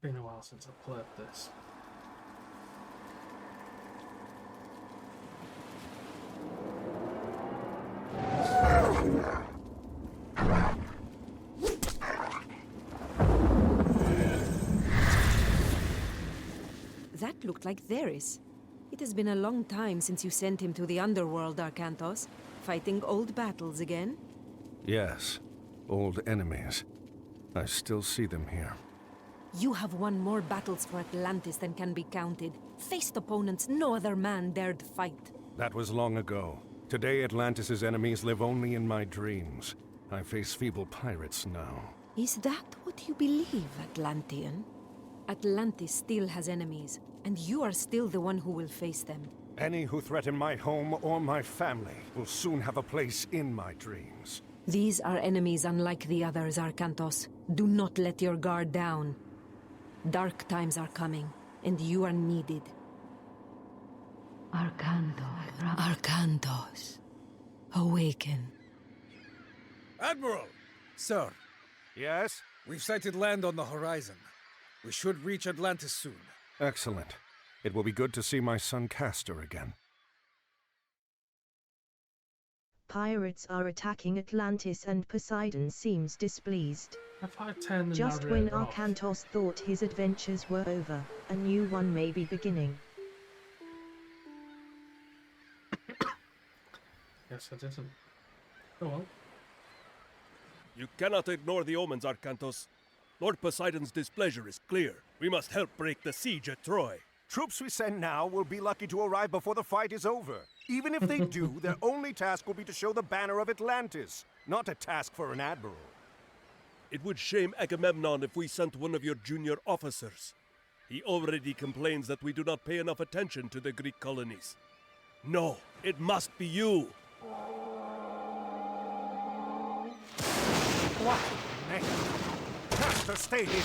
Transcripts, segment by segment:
Been a while since I've played this. That looked like Theris. It has been a long time since you sent him to the underworld, Arcantos. Fighting old battles again? Yes, old enemies. I still see them here. You have won more battles for Atlantis than can be counted. Faced opponents no other man dared fight. That was long ago. Today, Atlantis' enemies live only in my dreams. I face feeble pirates now. Is that what you believe, Atlantean? Atlantis still has enemies, and you are still the one who will face them. Any who threaten my home or my family will soon have a place in my dreams. These are enemies unlike the others, Arcantos. Do not let your guard down. Dark times are coming, and you are needed. Arcantos. Awaken. Admiral! Sir, Yes? we've sighted land on the horizon. We should reach Atlantis soon. Excellent. It will be good to see my son Castor again. Pirates are attacking Atlantis and Poseidon seems displeased. If I turn the Just when narrator off, Arcantos thought his adventures were over, a new one may be beginning. Yes, I didn't. Go on. You cannot ignore the omens, Arcantos. Lord Poseidon's displeasure is clear. We must help break the siege at Troy. Troops we send now will be lucky to arrive before the fight is over. Even if they do, their only task will be to show the banner of Atlantis, not a task for an admiral. It would shame Agamemnon if we sent one of your junior officers. He already complains that we do not pay enough attention to the Greek colonies. No, it must be you. What? Nay. Castor, stay here.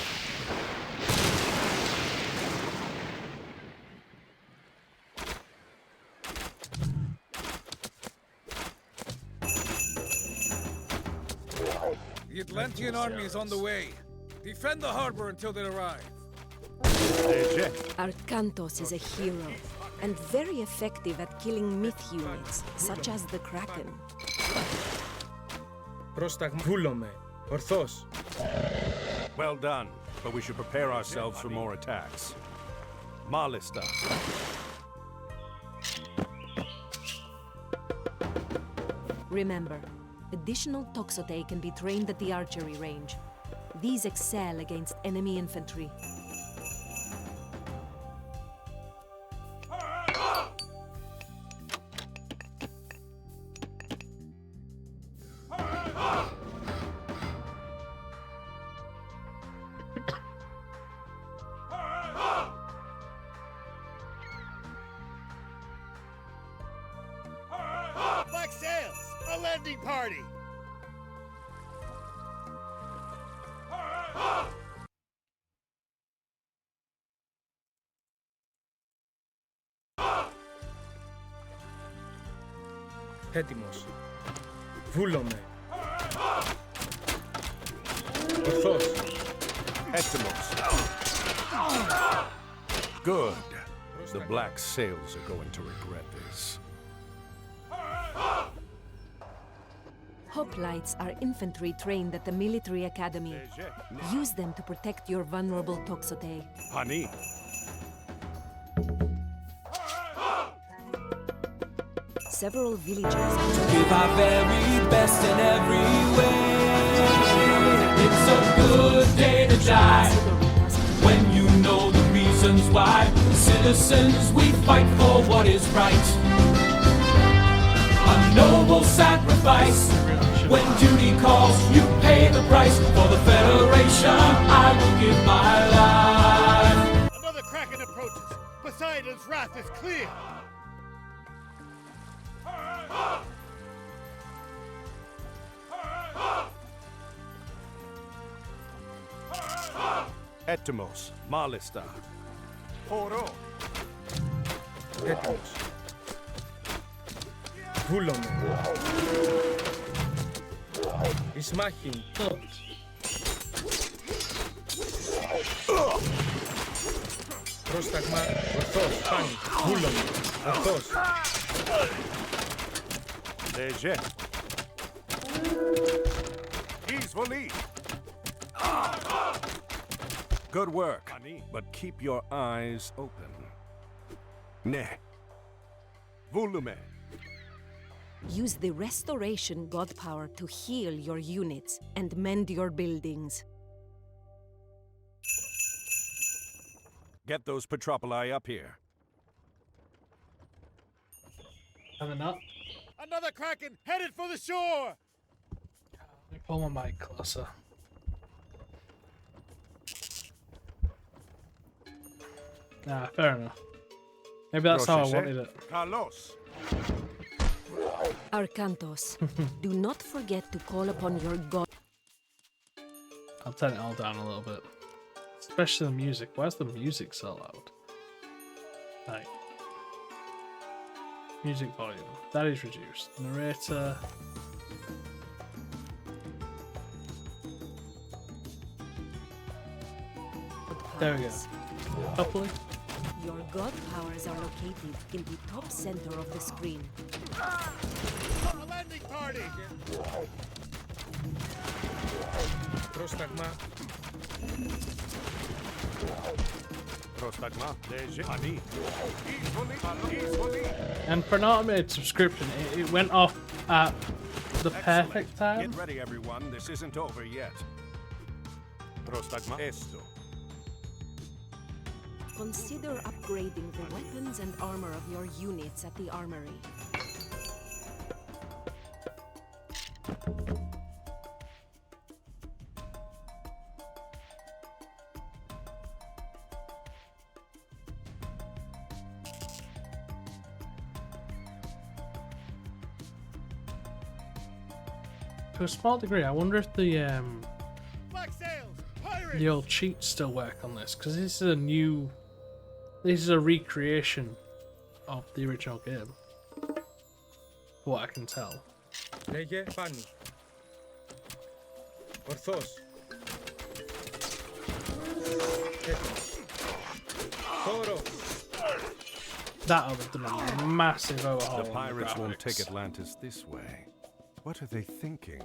The Atlantean army is on the way. Defend the harbor until they arrive. Arcantos is a hero, and very effective at killing myth units, such as the Kraken. Βούλομαι. Ορθώς. Well done, but we should prepare ourselves for more attacks. Malista. Remember, additional Toxote can be trained at the archery range. These excel against enemy infantry. Black sails! A landing party! Έτοιμος. Βούλομαι. Ορθώς. Έτοιμos. Good. The black sails are going to regret this. Hoplites are infantry trained at the military academy. Use them to protect your vulnerable Toxote. Honey. Several villagers Give our very best in every way. It's a good day to die when you know the reasons why. Citizens, we fight for what is right. A noble sacrifice. When duty calls, you pay the price. For the Federation, I will give my life. Another Kraken approaches. Poseidon's wrath is clear. Έτοιμos. Malista. Poro. Έτοιμος. Βούλομαι. Εις μάχην. Πρόσταγμα ορθός. Πάνι. Βούλομαι. Ορθός. Léger. Easily. Good work, but keep your eyes open. Ne. Volume. Use the restoration god power to heal your units and mend your buildings. Get those Petropoli up here. Coming up. Another Kraken headed for the shore! Let me pull my mic closer. Nah, fair enough. Maybe that's how I wanted it. Carlos. Arcantos, do not forget to call upon your god. I'll turn it all down a little bit. Especially the music. Why is the music so loud? Like, music volume. That is reduced. Narrator. There we go. Hopefully. Your god powers are located in the top center of the screen. A landing party! Πρόσταγμα. Prostagma. Léger. Ani. Easily. And for an automated subscription, it went off at the perfect time. Get ready, everyone. This isn't over yet. Prostagma. Esto. Consider upgrading the weapons and armor of your units at the armory. To a small degree, I wonder if the Black sails! Pirates! old cheats still work on this, because this is a recreation of the original game. For what I can tell. Λέγε Πάνι. Ορθός. Έτοιμος. Χώρο. That would have done a massive overhaul. The on pirates won't take graphics. Atlantis this way. What are they thinking?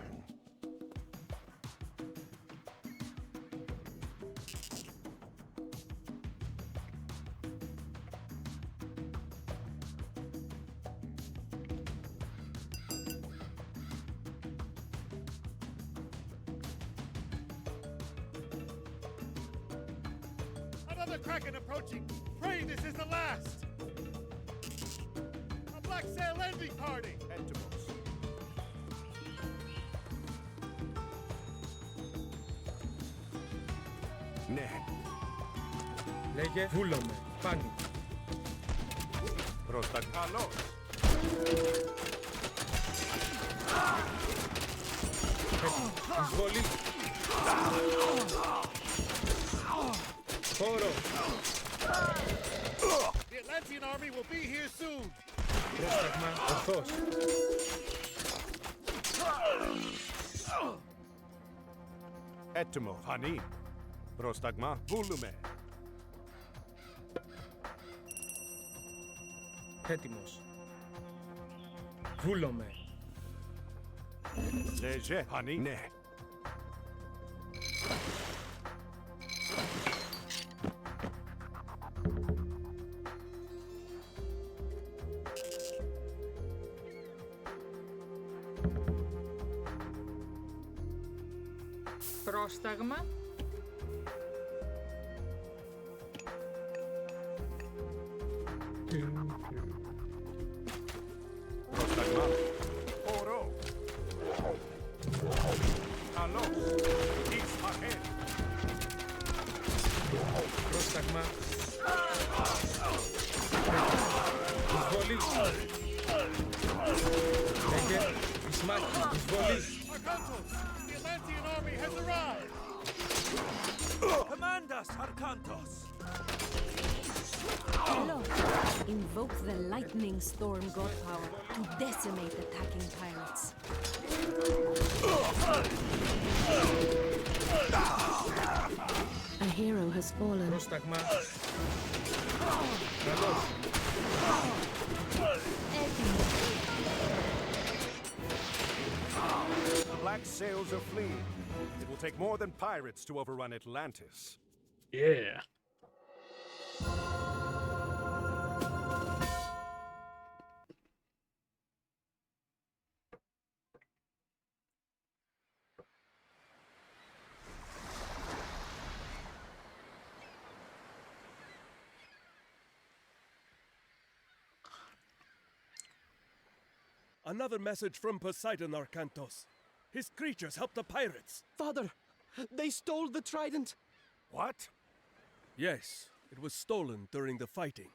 Another Kraken approaching! Pray this is the last! A black sail landing party! Entomos. Ne. Λέγε Βούλομαι. Πάνι. Prostagma. Carlos. Εισβολή. Χώρο. The Atlantean army will be here soon! Πρόσταγμα ορθός. Etimo. Hani. Prostagma. Volume. Έτοιμος. Βούλομαι. Léger. Hani. Ne. Πρόσταγμα. Prostagma. Oro. Carlos. Ismael. Πρόσταγμα. Εισβολή. Λέγε Ισμάχη. Εισβολή. Arcantos! The Atlantean army has arrived! Command us, Arcantos! Hello. Invoke the lightning storm god power to decimate attacking pirates. I hero has fallen. Πρόσταγμα. Καλώς. The black sails are fleeing. It will take more than pirates to overrun Atlantis. Yeah. Another message from Poseidon, Arkantos. His creatures helped the pirates. Father, they stole the trident. What? Yes, it was stolen during the fighting.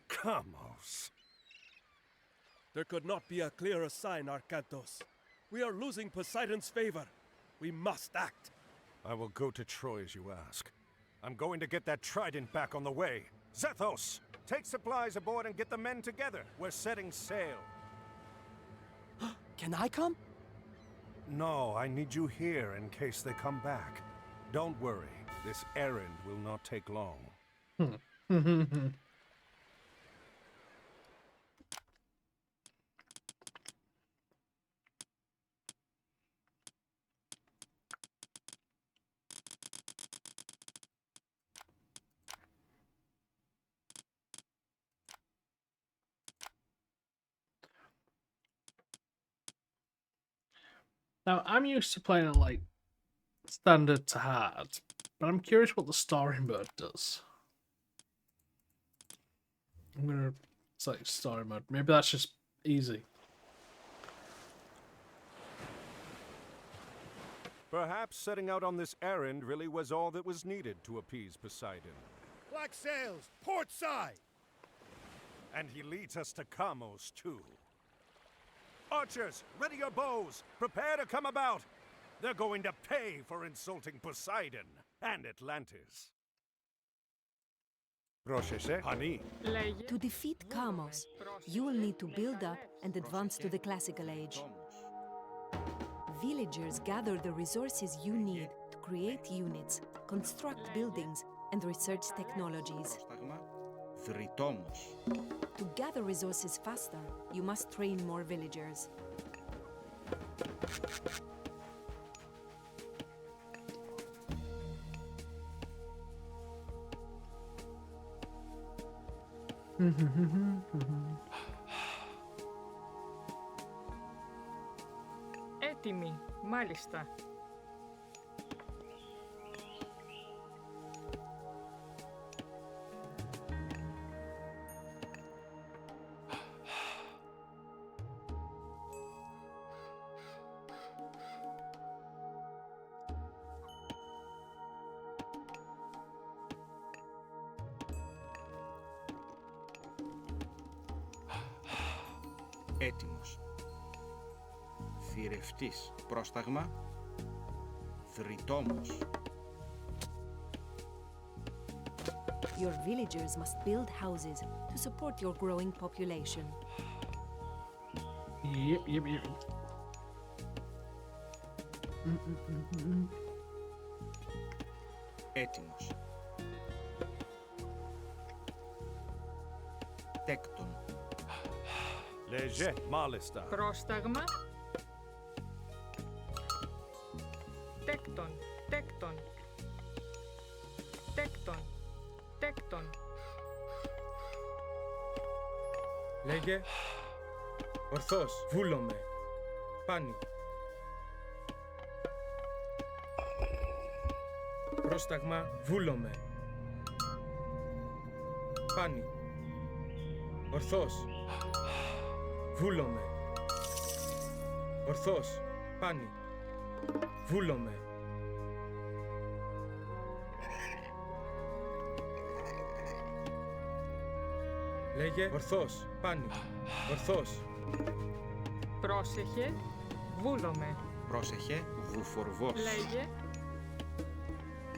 Kamos. There could not be a clearer sign, Arkantos. We are losing Poseidon's favor. We must act. I will go to Troy as you ask. I'm going to get that trident back on the way. Zethos, take supplies aboard and get the men together. We're setting sail. Can I come? No, I need you here in case they come back. Don't worry, this errand will not take long. Now, I'm used to playing it like standard to hard, but I'm curious what the story mode does. I'm gonna select story mode. Maybe that's just easy. Perhaps setting out on this errand really was all that was needed to appease Poseidon. Black sails, port side! And he leads us to Kamos, too. Archers, ready your bows. Prepare to come about. They're going to pay for insulting Poseidon and Atlantis. To defeat Kamos, you will need to build up and advance to the classical age. Villagers gather the resources you need to create units, construct buildings, and research technologies. To gather resources faster, you must train more villagers. Έτοιμοι, μάλιστα. Έτοιμος. Θηρευτής. Πρόσταγμα. Θρητόμος. Your villagers must build houses to support your growing population. Yep. Έτοιμος. Τέκτον. Leje Malista. Πρόσταγμα. Τέκτον, τέκτον. Τέκτον, τέκτον. Λέγε. Ορθώς. Βούλομαι. Πάνι. Πρόσταγμα. Βούλομαι. Πάνι. Ορθώς. Βούλομαι. Ορθώς. Πάνι. Βούλομαι. Λέγε. Ορθώς. Πάνι. Ορθώς. Πρόσεχε, βούλομαι. Πρόσεχε. Βουφορβός. Λέγε.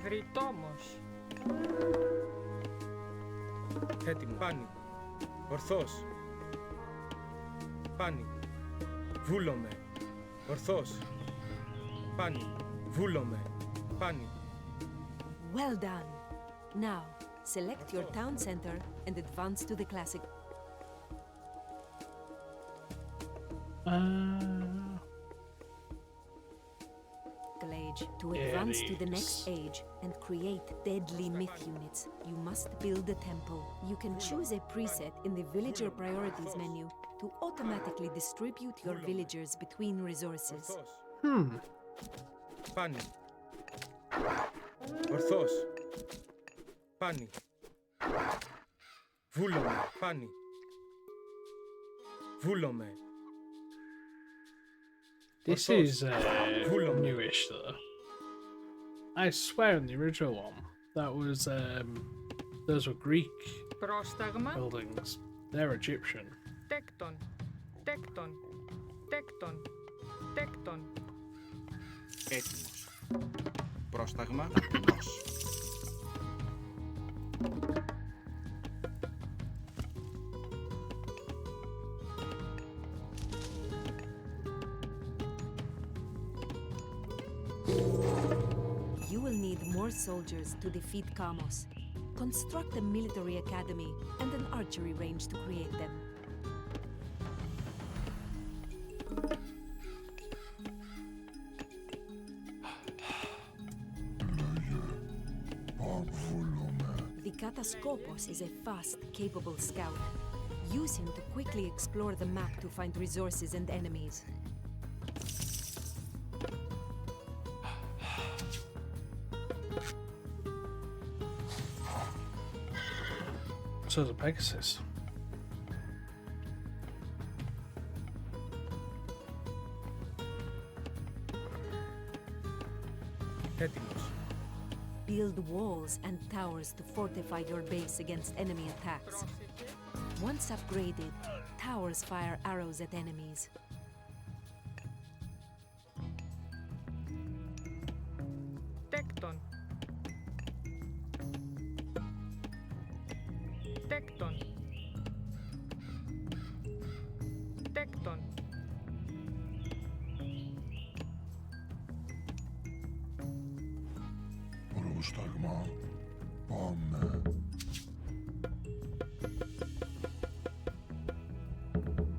Βρυτόμος. Έτοιμο. Πάνι. Ορθώς. Πάνι. Βούλομαι. Ορθώς. Πάνι. Βούλομαι. Πάνι. Well done. Now, select your town center and advance to the classic. Age. To advance to the next age and create deadly myth units, you must build a temple. You can choose a preset in the villager priorities menu to automatically distribute your villagers between resources. Pani. Orthos. Pani. Vούλome. Pani. Vούλome. This is newish though. I swear in the original one, that was those were Greek Πρόσταγμα. buildings. They're Egyptian. Τέκτον. Τέκτον. Τέκτον. Τέκτον. Έτοιμος. Πρόσταγμα. Νος. You will need more soldiers to defeat Kamos. Construct a military academy and an archery range to create them. The Kataskopos is a fast, capable scout. Use him to quickly explore the map to find resources and enemies. So the Pegasus. Έτοιμος. Build walls and towers to fortify your base against enemy attacks. Once upgraded, towers fire arrows at enemies. Τέκτον. Τέκτον. Τέκτον. Πρόσταγμα. Πάμε.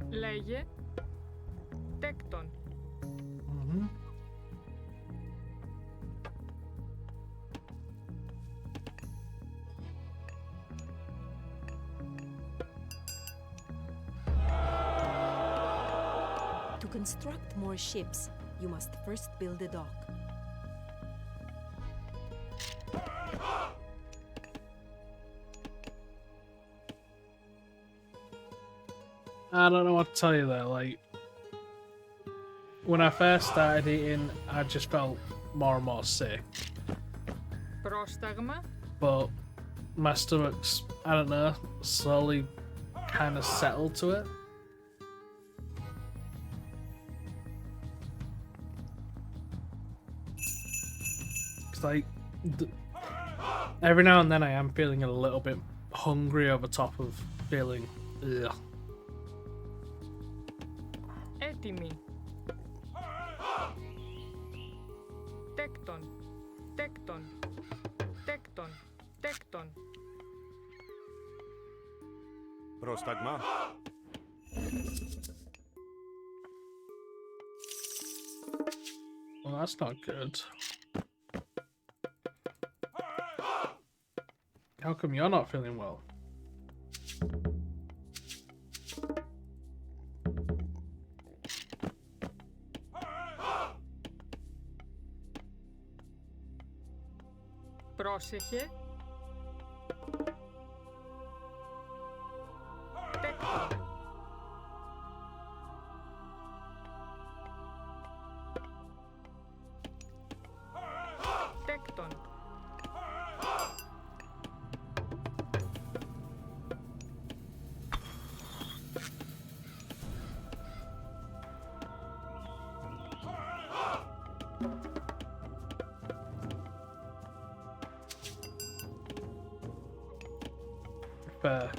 Λέγε. Τέκτον. To construct more ships, you must first build a dock. I don't know what to tell you there. Like, when I first started eating, I just felt more and more sick. Πρόσταγμα. But my stomach's, I don't know, slowly kind of settled to it. It's like, every now and then I am feeling a little bit hungry over top of feeling, ugh. Έτοιμη. Τέκτον. Τέκτον. Τέκτον. Τέκτον. Πρόσταγμα. Well, that's not good. How come you're not feeling well? Πρόσεχε. Τέκτον. Τέκτον. Fair.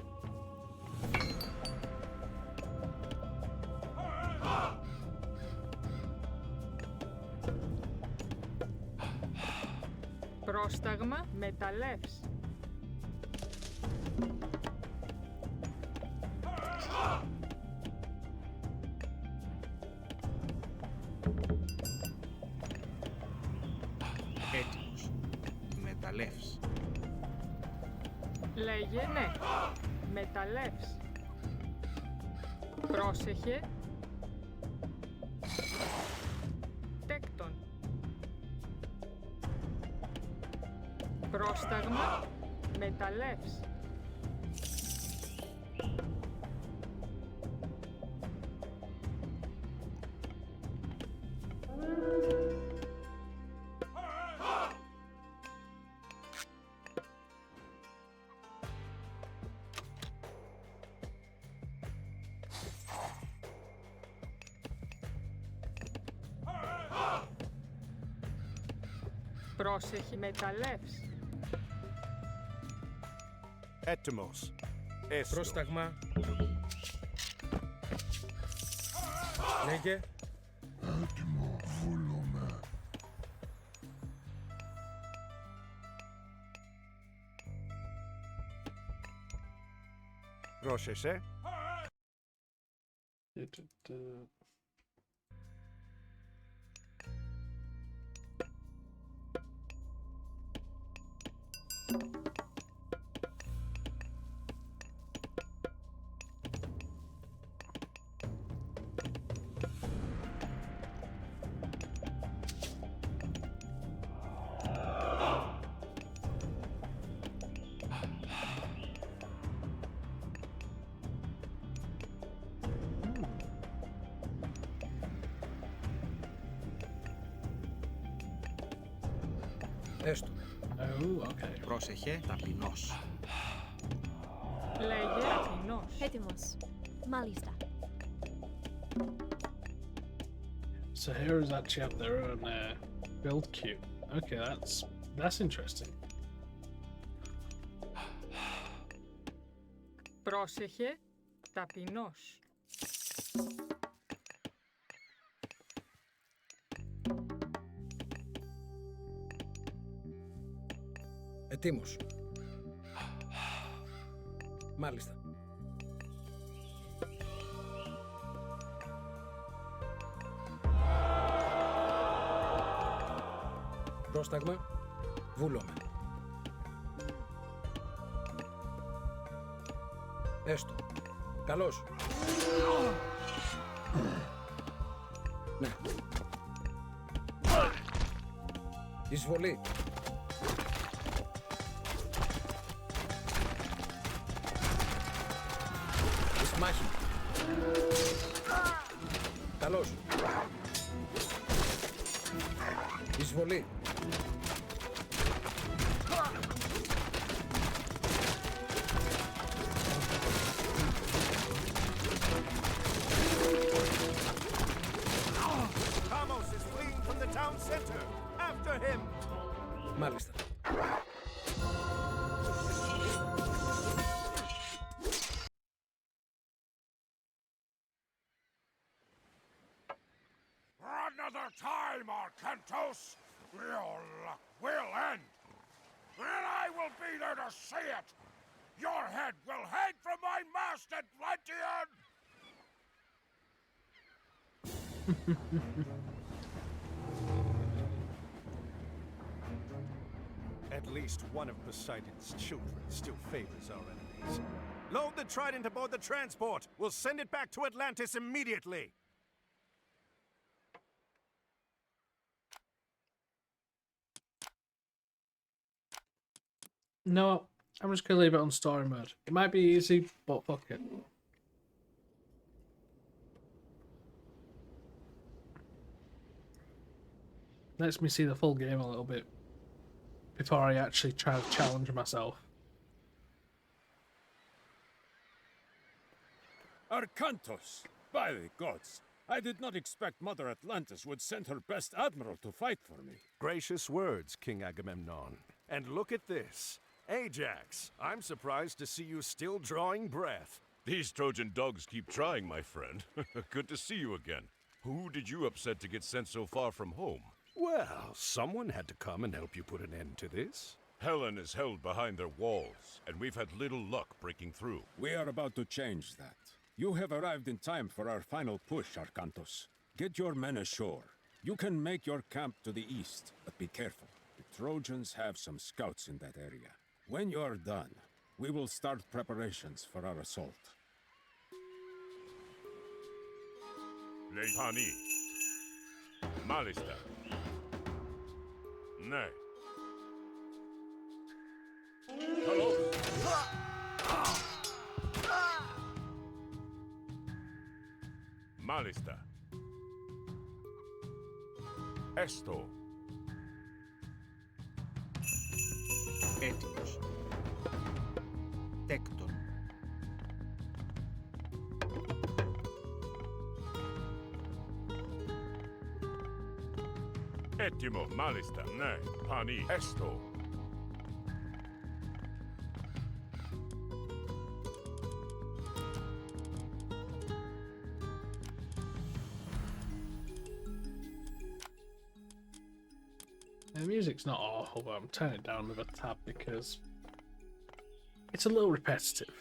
Πρόσταγμα μεταλλεύς. Έτοιμος. Μεταλλεύς. Λέγε ναι. Μεταλλεύς. Πρόσεχε. Τέκτον. Πρόσταγμα μεταλλεύς. Πρόσεχε μεταλλεύς. Έτοιμος. Έστω. Πρόσταγμα. Λέγε. Έτοιμο, βούλομαι. Πρόσεχε. Έστω. Oh, okay. Πρόσεχε, ταπεινός. Λέγε ταπεινός. Έτοιμος. Μάλιστα. So heroes actually have their own build queue. Okay, that's interesting. Πρόσεχε ταπεινός. Ετοίμος. Μάλιστα. Πρόσταγμα. Βούλομαι. Έστω. Καλώς. Ναι. Εισβολή. Μάχη. Καλώς. Εισβολή. Ramos is fleeing from the town center. After him. Μάλιστα. Another time, Arcantos, your luck will end. And I will be there to see it. Your head will hang from my mast, Atlantean! At least one of Poseidon's children still favors our enemies. Load the trident aboard the transport. We'll send it back to Atlantis immediately. No, I'm just gonna leave it on story mode. It might be easy, but fuck it. Lets me see the full game a little bit before I actually try to challenge myself. Arcantos! By the gods! I did not expect Mother Atlantis would send her best admiral to fight for me. Gracious words, King Agamemnon. And look at this. Ajax, I'm surprised to see you still drawing breath. These Trojan dogs keep trying, my friend. Good to see you again. Who did you upset to get sent so far from home? Well, someone had to come and help you put an end to this. Helen is held behind their walls, and we've had little luck breaking through. We are about to change that. You have arrived in time for our final push, Arcantos. Get your men ashore. You can make your camp to the east, but be careful. The Trojans have some scouts in that area. When you're done, we will start preparations for our assault. Pani. Malista. Ne. Hello? Malista. Esto. Έτοιμος. Τέκτον. Έτοιμο, μάλιστα, ναι. Pani. Esto. The music's not awful, but I'm turning it down with a tab because it's a little repetitive.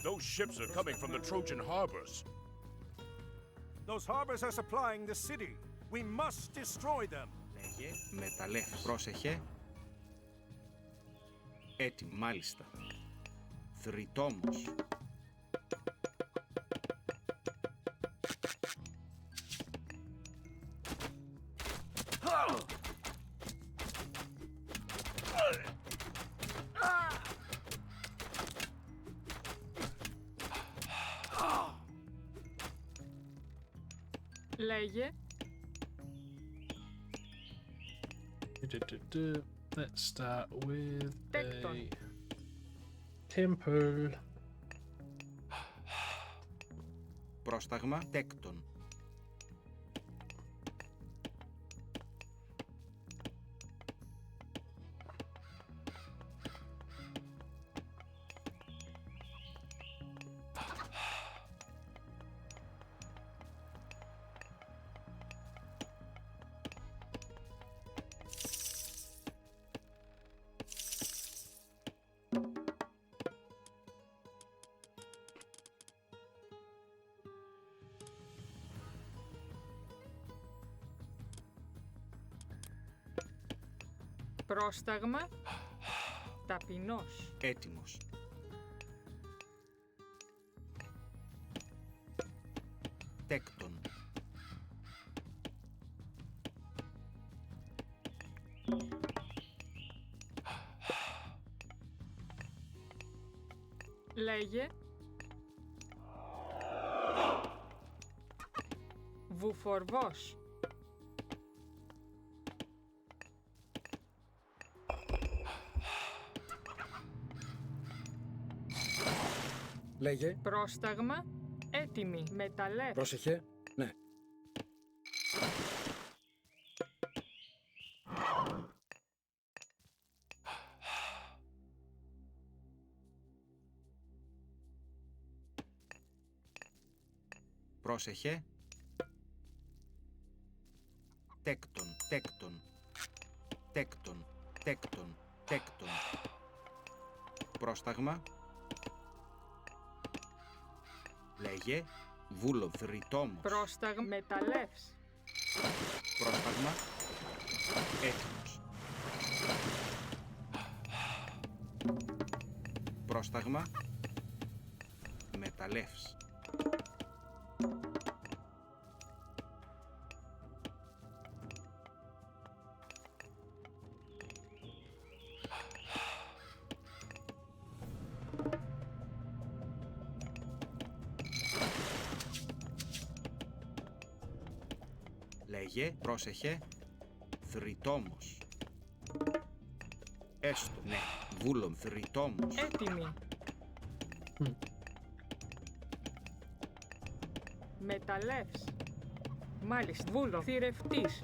Those ships are coming from the Trojan harbors. Those harbors are supplying the city. We must destroy them. Λέγε μεταλλεύς. Πρόσεχε. Έτοιμο. Μάλιστα. Θρητόμος. Λέγε. Let's start with Tecton. a temple. Πρόσταγμα. Τέκτον. Πρόσταγμα. Ταπεινός. Έτοιμος. Τέκτον. Λέγε. Βουφορβός. Λέγε. Πρόσταγμα. Έτοιμη. Μεταλλεύ. Πρόσεχε. Ναι. Πρόσεχε. Τέκτον. Τέκτον. Τέκτον. Τέκτον. Τέκτον. Πρόσταγμα. Λέγε. Βούλο. Θρητόμος. Πρόσταγμα. Μεταλλεύς. Πρόσταγμα. Έτοιμος. Πρόσταγμα. Μεταλλεύς. Λέγε, πρόσεχε, θρητόμος. Έστω, ναι, βούλον, θρητόμος. Έτοιμη. Μεταλλεύς. Μάλιστα. Βούλο. Θηρευτής.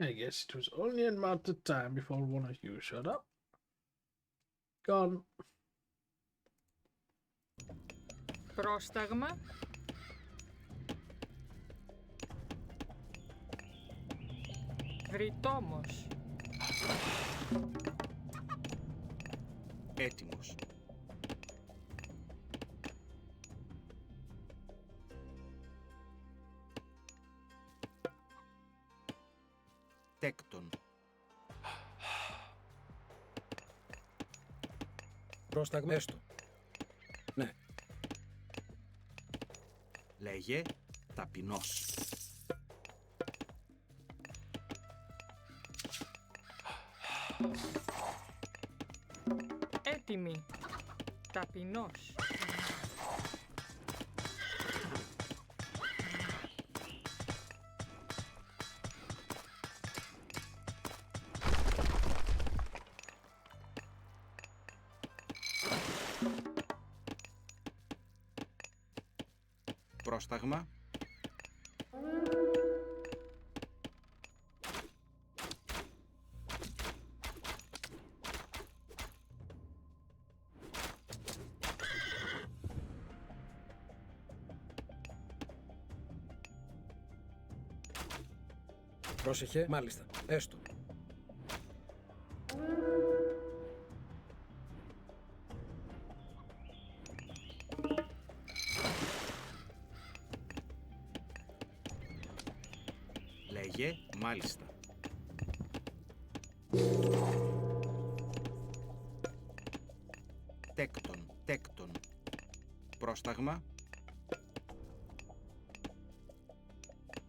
I guess it was only a matter of time before one of you showed up. Gone. Πρόσταγμα. Βρυτόμος. Έτοιμος. Τέκτον. Πρόσταγμα. Έστω. Ναι. Λέγε ταπεινός. Έτοιμη. Ταπεινός. Πρόσταγμα. Πρόσεχε. Μάλιστα. Έστω. Λέγε μάλιστα. Τέκτον. Τέκτον. Πρόσταγμα.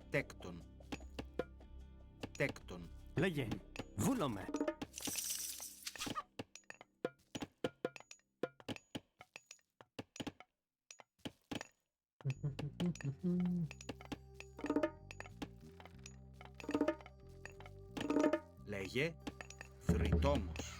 Τέκτον. Τέκτον. Λέγε. Βούλομαι. Λέγε θρητόμος.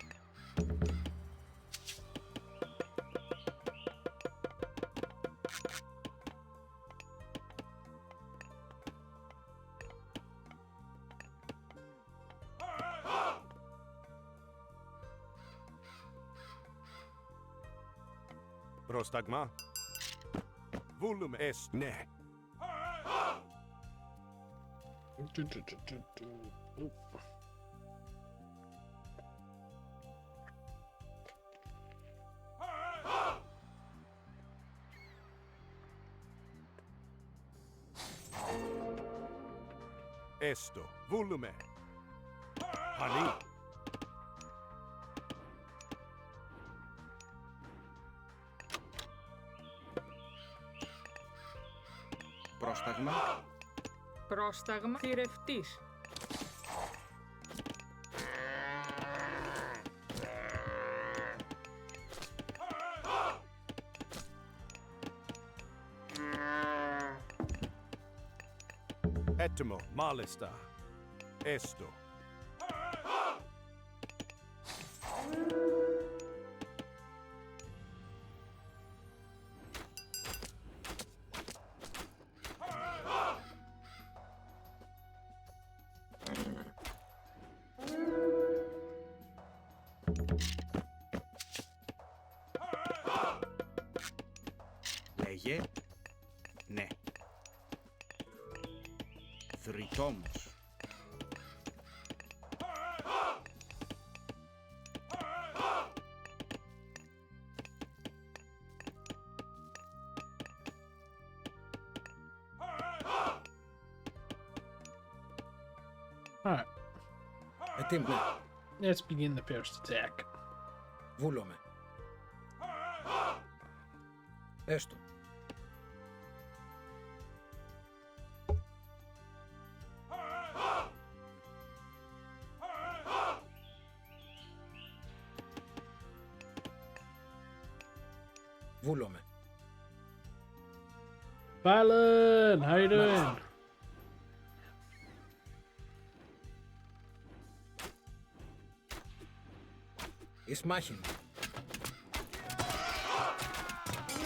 Πρόσταγμα. Βούλουμε εστ. Ναι. Esto. Volume. Honey. Πρόσταγμα. Πρόσταγμα. Θηρευτής. Έτοιμο. Μάλιστα. Esto. Λέγε ναι. Θρητόμος. Alright, Ετοίμο. let's begin the first attack. Βούλομαι. Έστω. Βούλομαι. Valen, how you doing? Εις μάχην.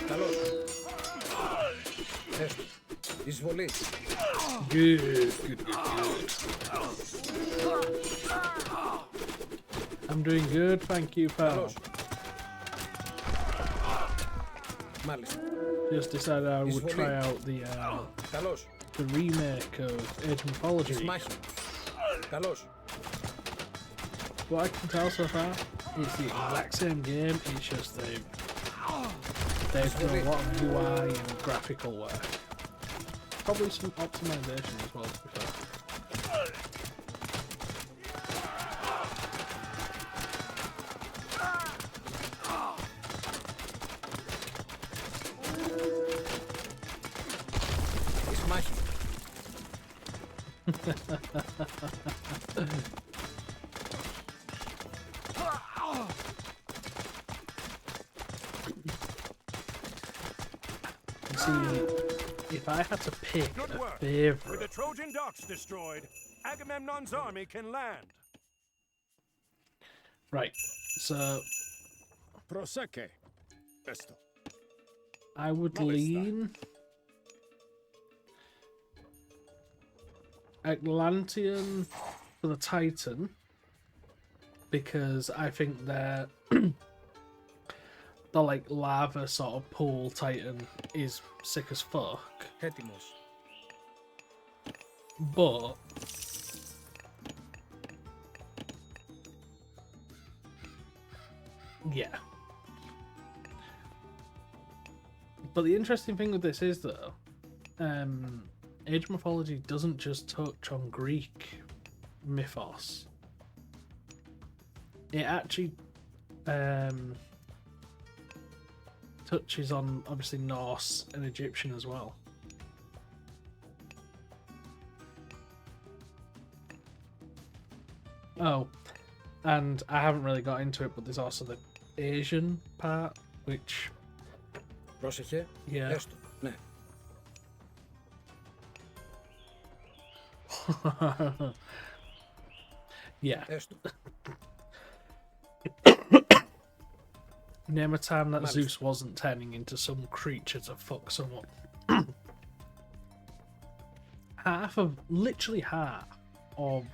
Καλώς. Εισβολή. Good. I'm doing good, thank you, pal. Μάλιστα. Just decided I would Εισβολή. try out Καλώς. the remake of Age of Mythology. Μάχη. Καλώς. What I can tell so far, it's the exact same game, it's just they've done a lot of UI and graphical work. Probably some optimization as well, to be fair. Εις μάχη. See, if I had to pick Good a work. With the favourite, Trojan docks destroyed, Agamemnon's army can land. right? So Prosecche. Esto. I would lean Atlantean for the Titan because I think they're the like lava sort of pool Titan is sick as fuck. Έτοιμος. But yeah. But the interesting thing with this is though, Age of Mythology doesn't just touch on Greek mythos. It actually touches on obviously Norse and Egyptian as well. Oh, and I haven't really got into it, but there's also the Asian part, which Πρόσεχε. yeah. Έστω. Ναι. Yeah. Έστω. Name a time that Malice. Zeus wasn't turning into some creature to fuck someone. Literally half of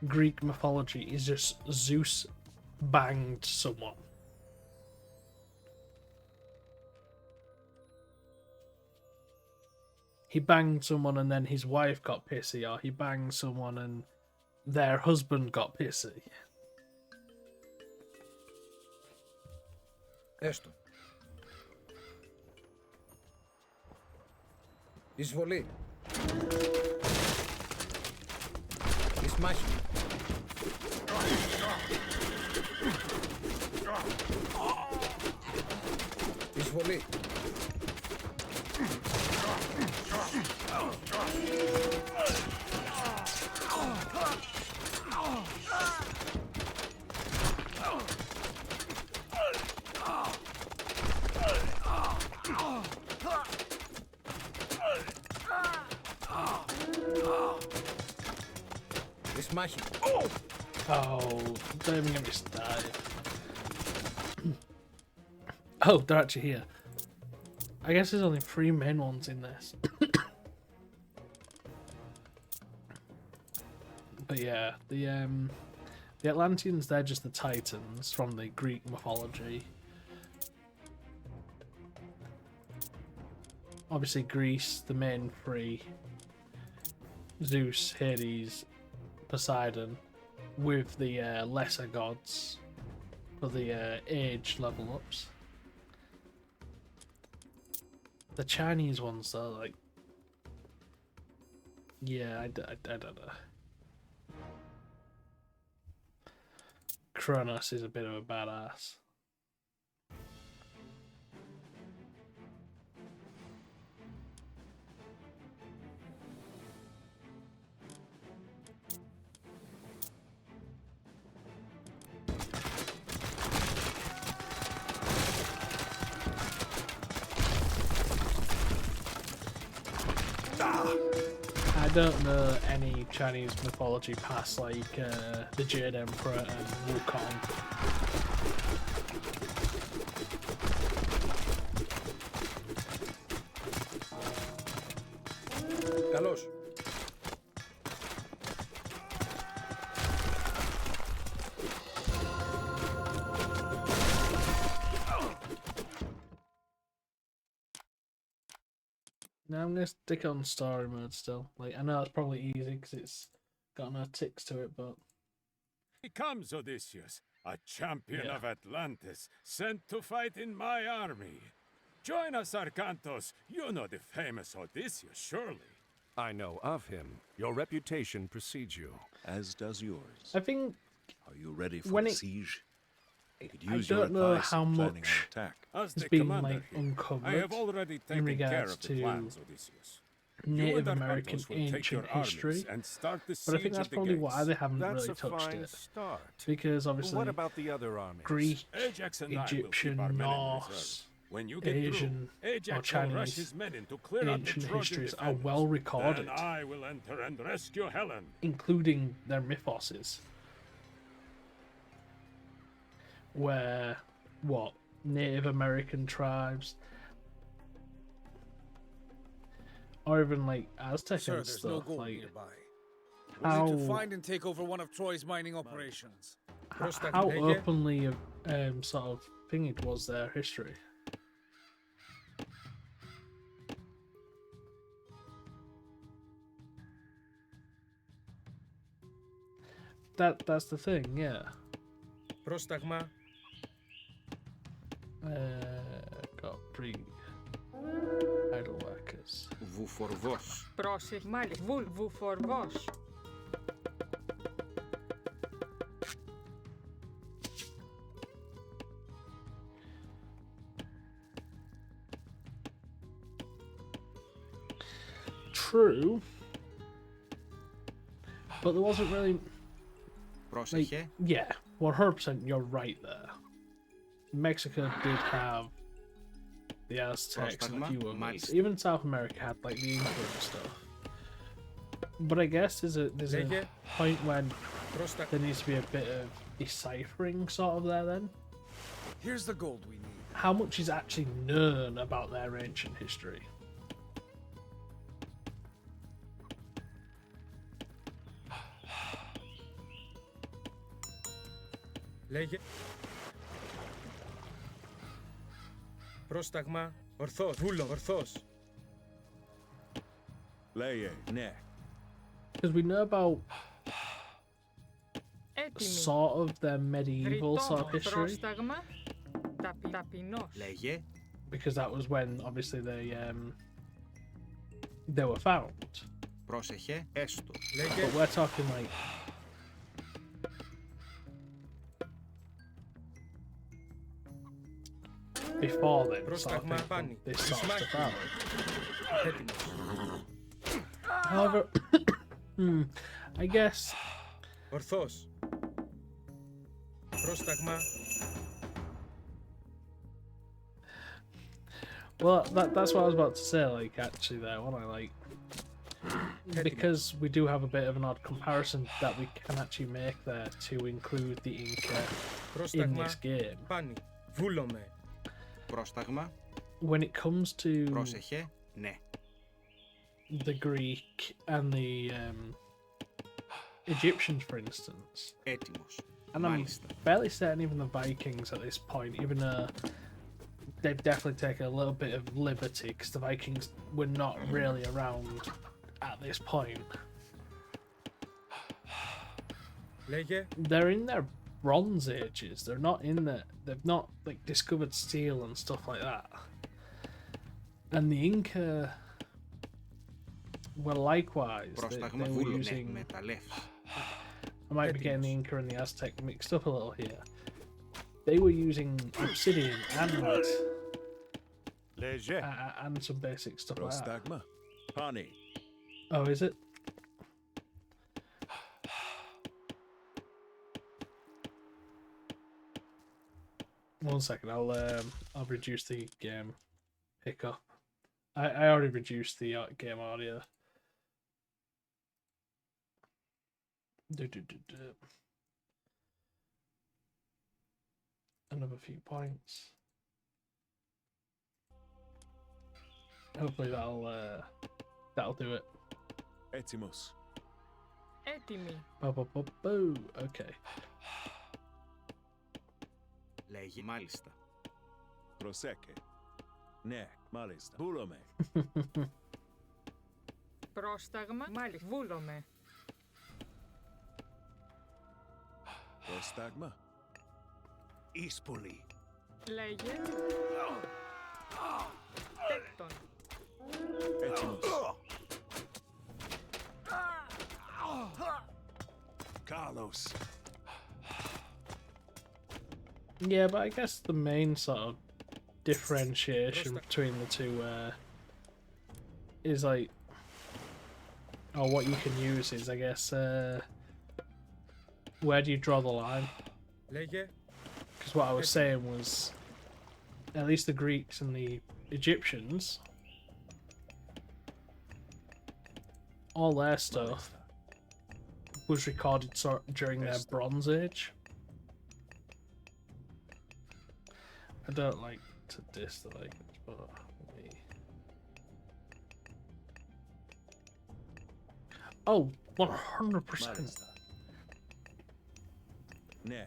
Greek mythology is just Zeus banged someone. He banged someone and then his wife got pissy, or he banged someone and their husband got pissy. Έστω. Εισβολή. Εις μάχη. Εισβολή. Εις μάχη. Oh, don't even get me started. Oh, they're actually here. I guess there's only 3 main ones in this. But yeah, the Atlanteans, they're just the Titans from the Greek mythology. Obviously Greece, the main 3. Zeus, Hades, Poseidon, with the lesser gods for the age level ups. The Chinese ones though, like, yeah, I don't know. Kronos is a bit of a badass. I don't know any Chinese mythology past like the Jade Emperor and Wukong. Now I'm gonna stick on story mode still. Like I know it's probably easy because it's got no ticks to it, but Here comes Odysseus, a champion Yeah. of Atlantis, sent to fight in my army. Join us, Arcantos. You know the famous Odysseus, surely. I know of him. Your reputation precedes you. As does yours. I think Are you ready for when the it- siege? Could I use your don't know advice how in planning an much attack. As has the been commander like here, uncovered I have already in taken care regards of the to plans, Odysseus. Native you and American Arcantos will take ancient your armies history. and start the But I think siege that's of the probably gates. why they haven't That's really a touched fine it. start. Because obviously What about the other armies? Greek, Ajax and I will keep Egyptian, our men in Norse, reserve. When you get Asian, through, Ajax or will rush Chinese his men in to clear out the ancient Trojan histories are defenders. well recorded, Then I will enter and rescue Helen. including their mythoses. Where, what, Native American tribes, or even like Aztec Sir, and there's stuff, no gold like nearby. We how, need to find and take over one of Troy's mining operations. how openly sort of thinged was their history. That's the thing, yeah. Πρόσταγμα. Got pre idle workers. Βουφορβός. Πρόσεχ, μάλιστα. Βουφορβός. True, but there wasn't really. Πρόσεχε. Yeah, 100%. You're right there. Mexico did have the Aztecs and a few others. Even South America had like the Inca and stuff. But I guess there's a point when there needs to be a bit of deciphering sort of there. Then Here's the gold we need. how much is actually known about their ancient history? Λέγε. Πρόσταγμα. Ορθός. Βούλο. Ορθός. Λέγε, ναι. Because we know about Έτοιμοι. sort of their medieval sort of Ρητό. history. Πρόσταγμα. Ταπεινός. Λέγε. Because that was when obviously they were found. Πρόσεχε. Έστω. But we're talking like before then, sort of thing, when this sort of stuff out. However, I guess Ορθός. Πρόσταγμα. well, that's what I was about to say. Like actually, there, what I like, because we do have a bit of an odd comparison that we can actually make there to include the Inca in this game. Πάνι. Βούλομαι. Πρόσταγμα. When it comes to Πρόσεχε. Ναι. the Greek and the Egyptians, for instance, Έτοιμος. and I'm Μάλιστα. fairly certain even the Vikings at this point, even though they've definitely taken a little bit of liberty because the Vikings were not really around at this point. Λέγε. They're in their Bronze Ages. They're not in the. They've not like discovered steel and stuff like that. And the Inca were likewise. Πρόσταγμα. They were Βούλομαι. using. Μεταλλεύς. I might be getting the Inca and the Aztec mixed up a little here. They were using obsidian and some basic stuff like that. Πρόσταγμα. Πάνι. Oh, is it? One second, I'll reduce the game hiccup. I already reduced the game audio. Another few points. Hopefully that'll do it. Έτοιμος. Έτοιμοι. Okay. Λέγε. Μάλιστα. Προσέκε. Ναι, μάλιστα. Βούλομαι. Πρόσταγμα. Μάλιστα. Βούλομαι. Πρόσταγμα. Eastpully. Λέγε. Τέκτον. Έτοιμος. Carlos. Yeah, but I guess the main sort of differentiation between the two is like, or what you can use is, I guess, where do you draw the line? Λέγε. Because what I was saying was, at least the Greeks and the Egyptians, all their stuff was recorded during their Bronze Age. I don't like to diss the Vikings, but oh, 100%.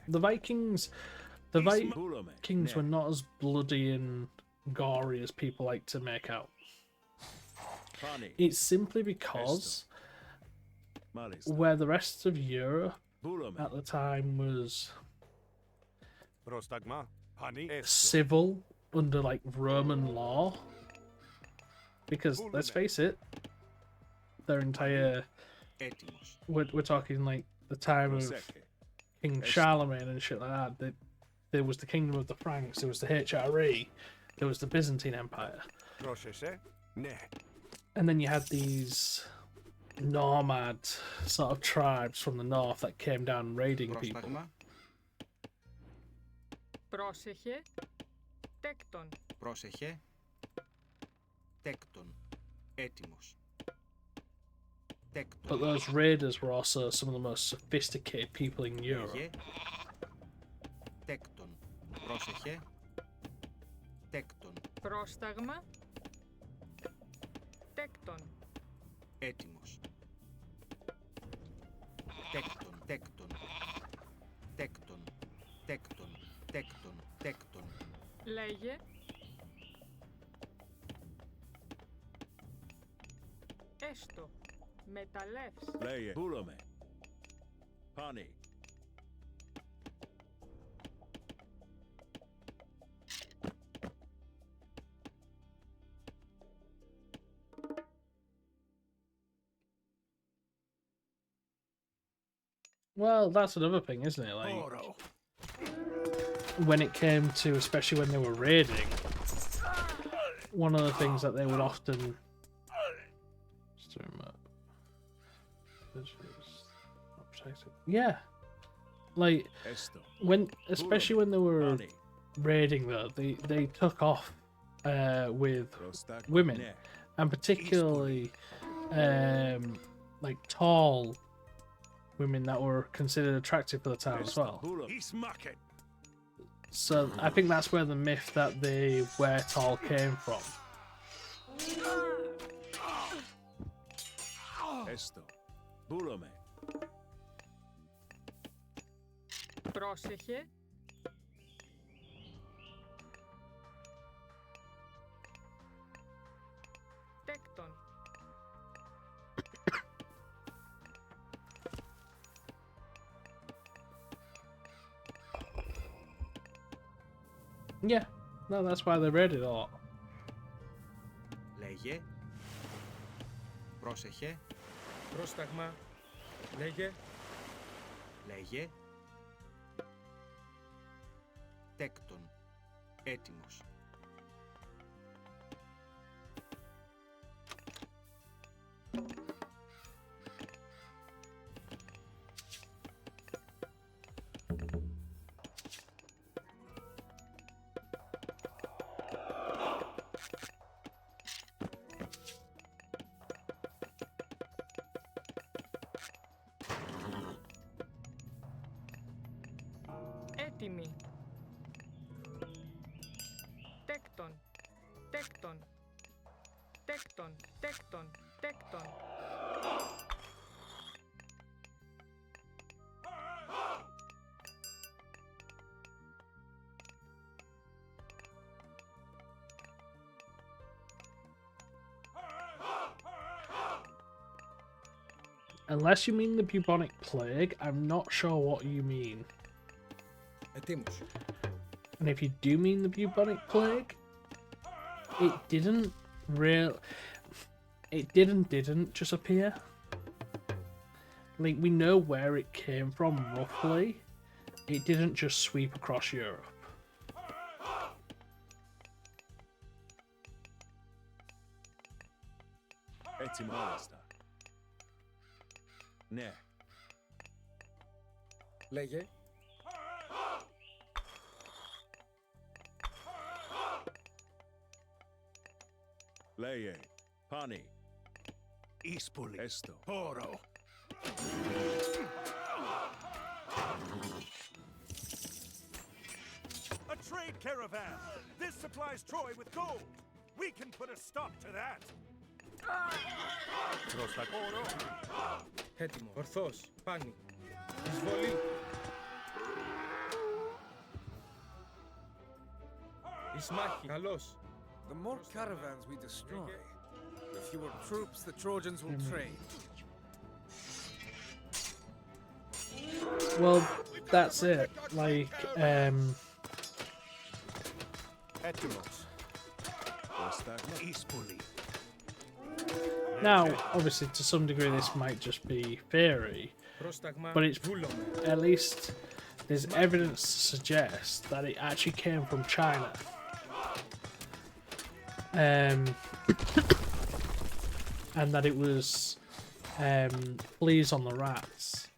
The Vikings were not as bloody and gory as people like to make out. It's simply because where the rest of Europe at the time was civil under like Roman law, because let's face it, their entire we're talking like the time of King Charlemagne and shit like that. There was the Kingdom of the Franks, there was the HRE, there was the Byzantine Empire, and then you had these nomad sort of tribes from the north that came down raiding people. Πρόσεχε. Τέκτον. Πρόσεχε. Τέκτον. Έτοιμος. Τέκτον. But those raiders were also some of the most sophisticated people in Europe. Τέκτον. Πρόσεχε. Τέκτον. Πρόσταγμα. Τέκτον. Έτοιμος. Τέκτον. Τέκτον. Τέκτον. Τέκτον. Τέκτον. Τέκτον. Λέγε. Έστω. Μεταλλεύς. Λέγε. Βούλομαι. Πάνι. Well, that's another thing, isn't it? Like, when it came to, especially when they were raiding, one of the things that they would often like when, especially when they were raiding, though, they took off with women, and particularly like tall women that were considered attractive for the time as well. So I think that's where the myth that they wear tall came from. Πρόσεχε. Τέκτον. Yeah, no, that's why they read it a lot. Λέγε. Πρόσεχε. Πρόσταγμα. Λέγε. Λέγε. Τέκτον. Έτοιμος. Έτοιμη. Τέκτον. Τέκτον. Τέκτον. Τέκτον. Τέκτον. Unless you mean the bubonic plague, I'm not sure what you mean. Ετοίμος. And if you do mean the bubonic plague, it didn't didn't just appear. Like, we know where it came from roughly. It didn't just sweep across Europe. Έτσι μάλιστα. Ναι. Λέγε. Λέγε. Πάνι. Eastpully. Έστω. Oro. A trade caravan. This supplies Troy with gold. We can put a stop to that. Oro. Έτοιμο. Ορθός. Πάνι. Εισβολή. Ισμάχη. Καλώς. The more caravans we destroy, the fewer troops the Trojans will train. Well, that's it. Like, Έτοιμος. Eastpully. now, obviously, to some degree, this might just be theory, Πρόσταγμα. but it's Βούλομαι. at least there's evidence to suggest that it actually came from China. And that it was fleas on the rats.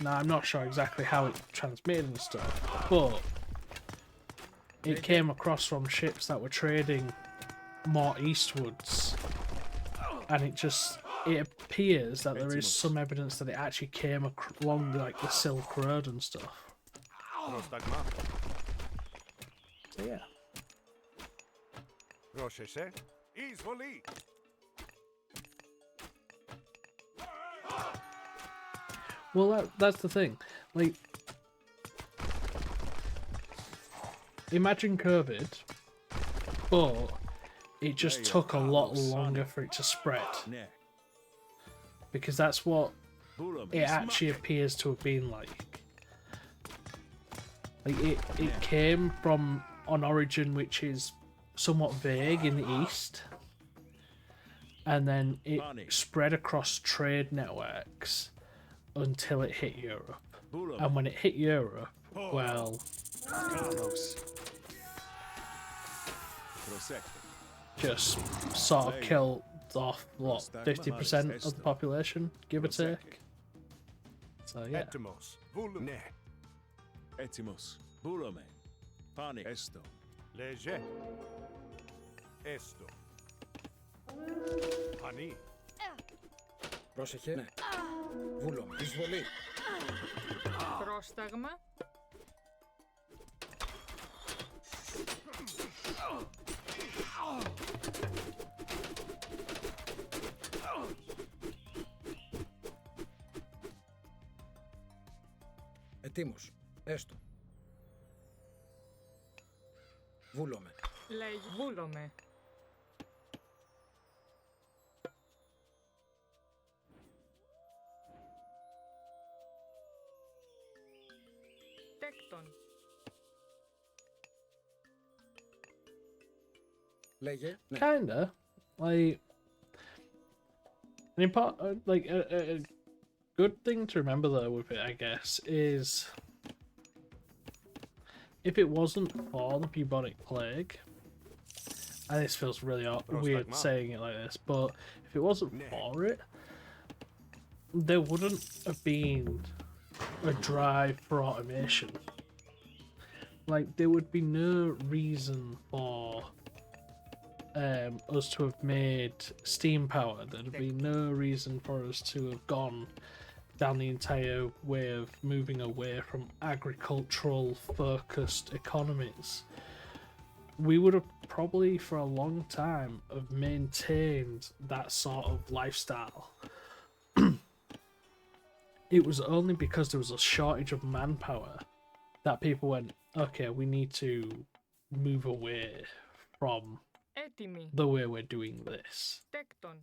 Now, I'm not sure exactly how it transmitted and stuff, but it came across from ships that were trading more eastwards, and it appears that there is some evidence that it actually came along like the Silk Road and stuff. So yeah. Πρόσεχε. Εισβολή. Well, that's the thing. Like, imagine COVID, but it just took a lot longer for it to spread. Because that's what it actually appears to have been like. Like, it came from an origin which is somewhat vague in the east, and then it spread across trade networks until it hit Europe. And when it hit Europe, well, just sort of killed off, what, 50% of the population, give or take? So yeah. Έτοιμος. Ναι. Έτοιμος. Βούλομαι. Πάνι. Έστω. Λέγε. Έστω. Πανί. Πρόσεχε. Ναι. Βούλομαι. Εισβολή. Πρόσταγμα. Ετοίμος. Έστω. Βούλομαι. Λέγει βούλομαι. Τέκτον. Λέγε. Ναι. Kinda. Like, a good thing to remember though with it, I guess, is if it wasn't for the bubonic plague, and this feels really weird saying it like this, but if it wasn't for it, there wouldn't have been a drive for automation. Like, there would be no reason for us to have made steam power. There'd be no reason for us to have gone down the entire way of moving away from agricultural focused economies. We would have probably for a long time have maintained that sort of lifestyle. It was only because there was a shortage of manpower that people went, okay, we need to move away from Έτοιμη. the way we're doing this. Τέκτον.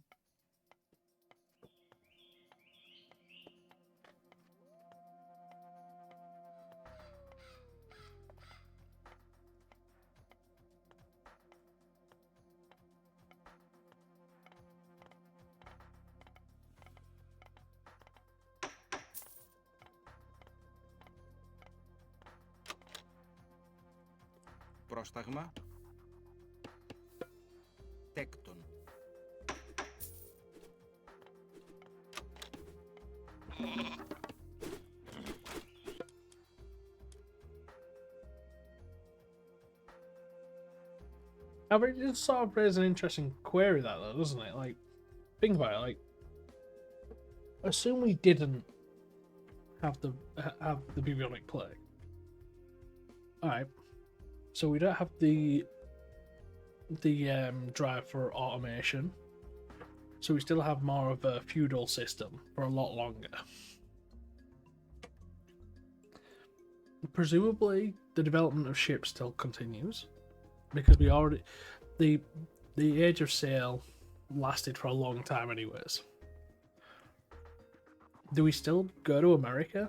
Πρόσταγμα. Τέκτον. I mean, it sort of raises an interesting query, that though, doesn't it? Like, think about it. Like, assume we didn't have the bubonic plague. All right, so we don't have the drive for automation, so we still have more of a feudal system for a lot longer. Presumably, the development of ships still continues. Because we already, the age of sail lasted for a long time anyways. Do we still go to America?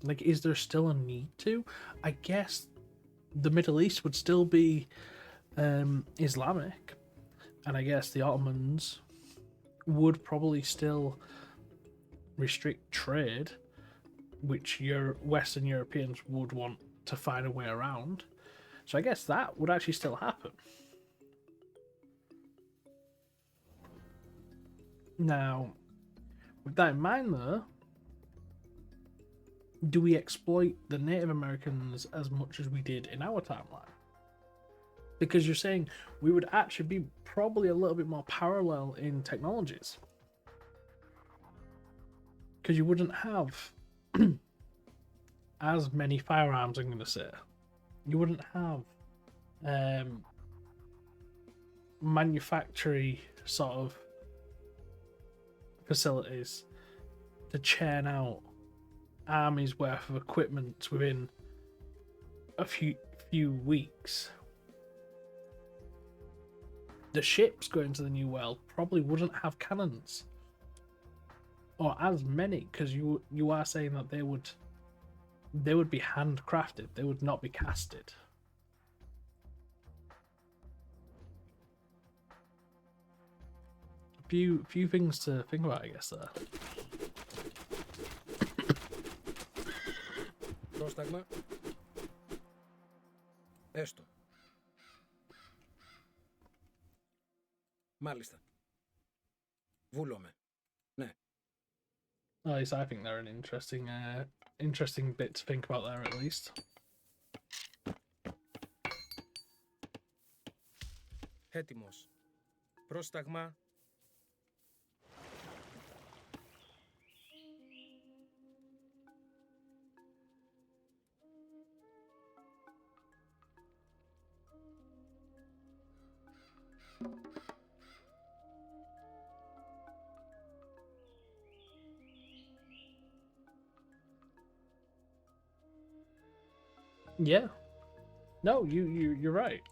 Like, is there still a need to? I guess the Middle East would still be Islamic, and I guess the Ottomans would probably still restrict trade, which Western Europeans would want to find a way around. So I guess that would actually still happen. Now, with that in mind though, do we exploit the Native Americans as much as we did in our timeline? Because you're saying we would actually be probably a little bit more parallel in technologies. Because you wouldn't have as many firearms, I'm going to say. You wouldn't have manufacturing sort of facilities to churn out armies worth of equipment within a few weeks. The ships going to the New World probably wouldn't have cannons, or as many, because you are saying that they would be handcrafted. They would not be casted. Few things to think about, I guess, there. Πρόσταγμα. Έστω. Μάλιστα. Βούλομαι. Ναι. At least I think they're an interesting bit to think about there, at least. Έτοιμος. Πρόσταγμα. Yeah. No, you're right.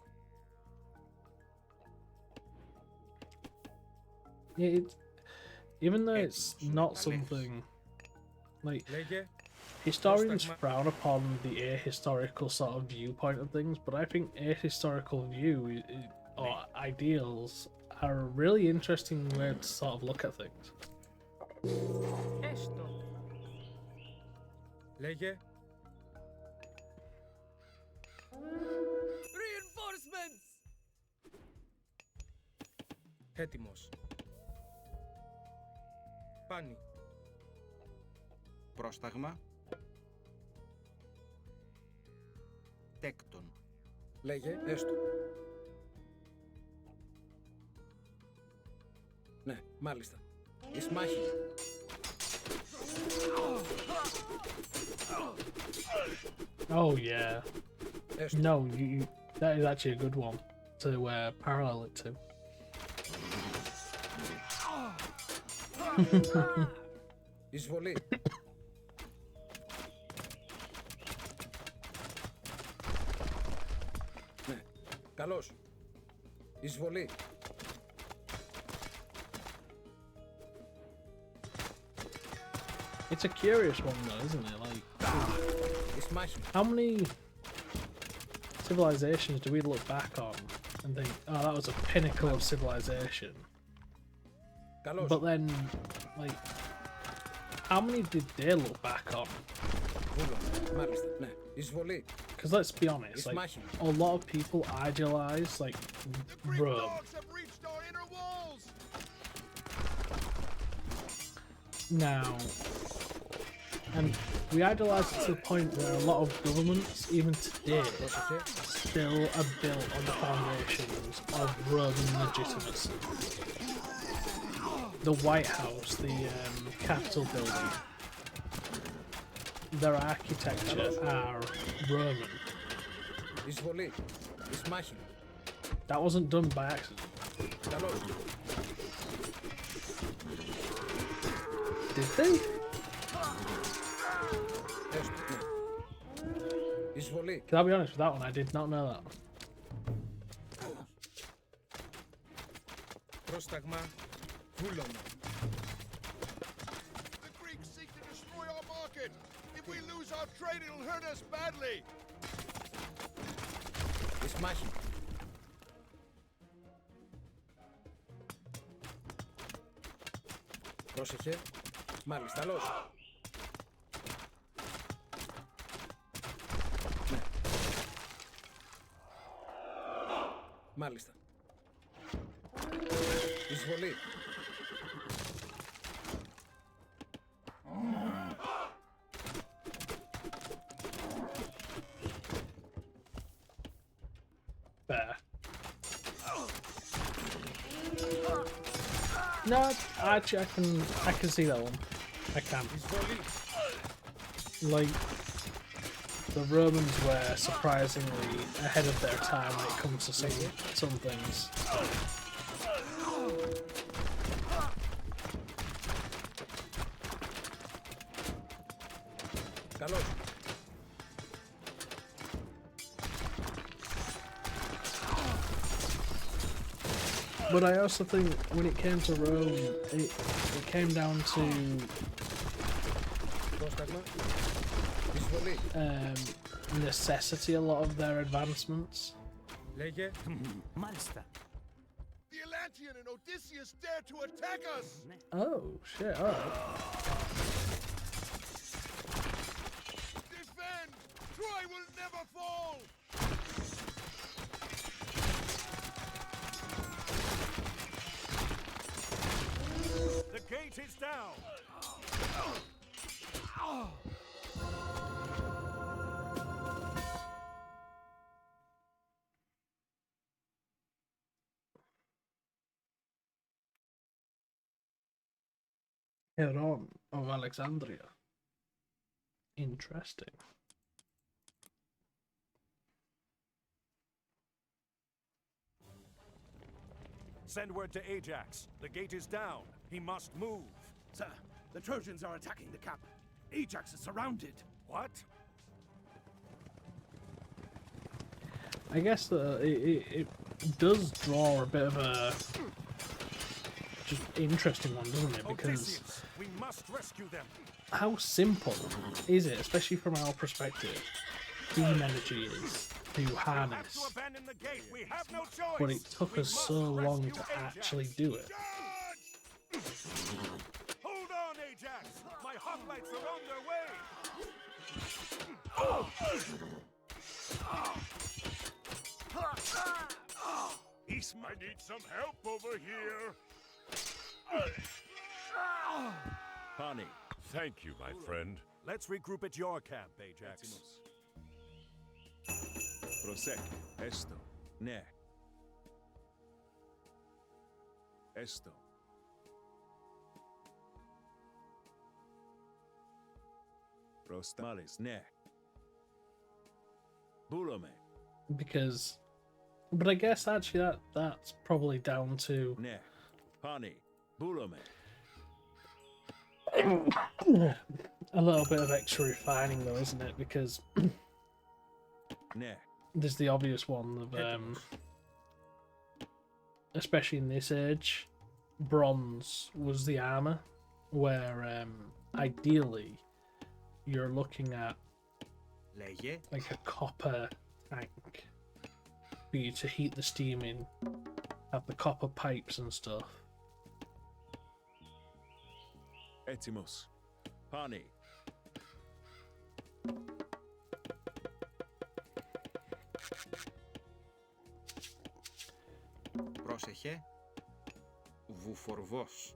Yeah, even though it's not something like historians frown upon the ahistorical sort of viewpoint of things, but I think ahistorical view or ideals are a really interesting way to sort of look at things. Έστω. Λέγε. Reinforcements! Έτοιμος. Πάνι. Πρόσταγμα. Τέκτον. Λέγε, έστω. Ναι, μάλιστα. Εις μάχη. Oh yeah. No, that is actually a good one to parallel it to. Εισβολή. Ναι, καλώς. Εισβολή. It's a curious one though, isn't it? Like, how many civilizations do we look back on and think, oh, that was a pinnacle of civilization? But then, like, how many did they look back on? Μάλιστα, ναι. Εισβολή. because let's be honest, like a lot of people idealize like Rome. Now, and we idolize it to the point where a lot of governments, even today, still are built on the foundations of Roman legitimacy. The White House, the Capitol building, their architecture are Roman. That wasn't done by accident. Did they? Can I be honest with that one? I did not know that. Πρόσταγμα βούλωμα. The Greeks seek to destroy our market. If we lose our trade, it'll hurt us badly. Εις μάχη. Πρόσεχε. Μάλιστα, καλώς. Ναι. Μάλιστα. Εισβολή. Fair. No, actually, I can see that one. I can. Like, the Romans were surprisingly ahead of their time when it comes to some things. Καλώς. But I also think when it came to Rome, it came down to necessity a lot of their advancements. Λέγε. Μάλιστα. The Atlantean and Odysseus dare to attack us! Oh shit! Alright. Defend! Troy will never fall! The gate is down! Heron of Alexandria. Interesting. Send word to Ajax. The gate is down. He must move. Sir, the Trojans are attacking the camp. Ajax is surrounded. What? I guess that it does draw a bit of a just interesting one, doesn't it? Because Odysseus, we must rescue them. how simple is it, especially from our perspective, beam energy is to harness, To abandon the gate, we have no choice. but it took us so long to actually do it. Hold on, Ajax. My hoplites are on their way. I need some help over here. Pani. Thank you, my friend. Let's regroup at your camp, Ajax. Προσέχε. Έστω. Ναι. Έστω. Προστα. Μάλιστα. Ναι. Βούλομαι. Because, but I guess actually that's probably down to Ναι. Pani. Βούλομαι. a little bit of extra refining though, isn't it? Because Ναι. there's the obvious one of especially in this age, bronze was the armor, where ideally you're looking at Λέγε. like a copper tank for you to heat the steam in, have the copper pipes and stuff. Έτοιμος. Pani. Πρόσεχε. Βουφορβός.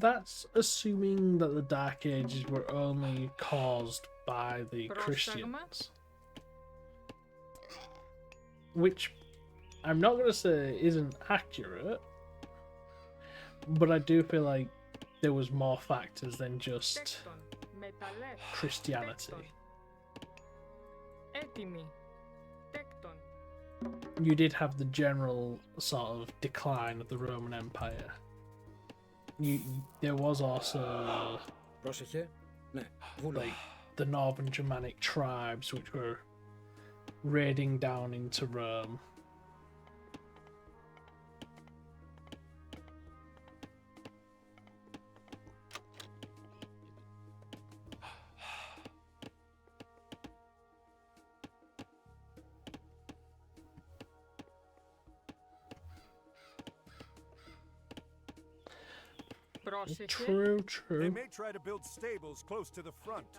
That's assuming that the Dark Ages were only caused by the Christians. Which I'm not going to say isn't accurate, but I do feel like there was more factors than just Christianity. You did have the general sort of decline of the Roman Empire. There was also like the northern Germanic tribes which were raiding down into Rome. True, true. They may try to build stables close to the front.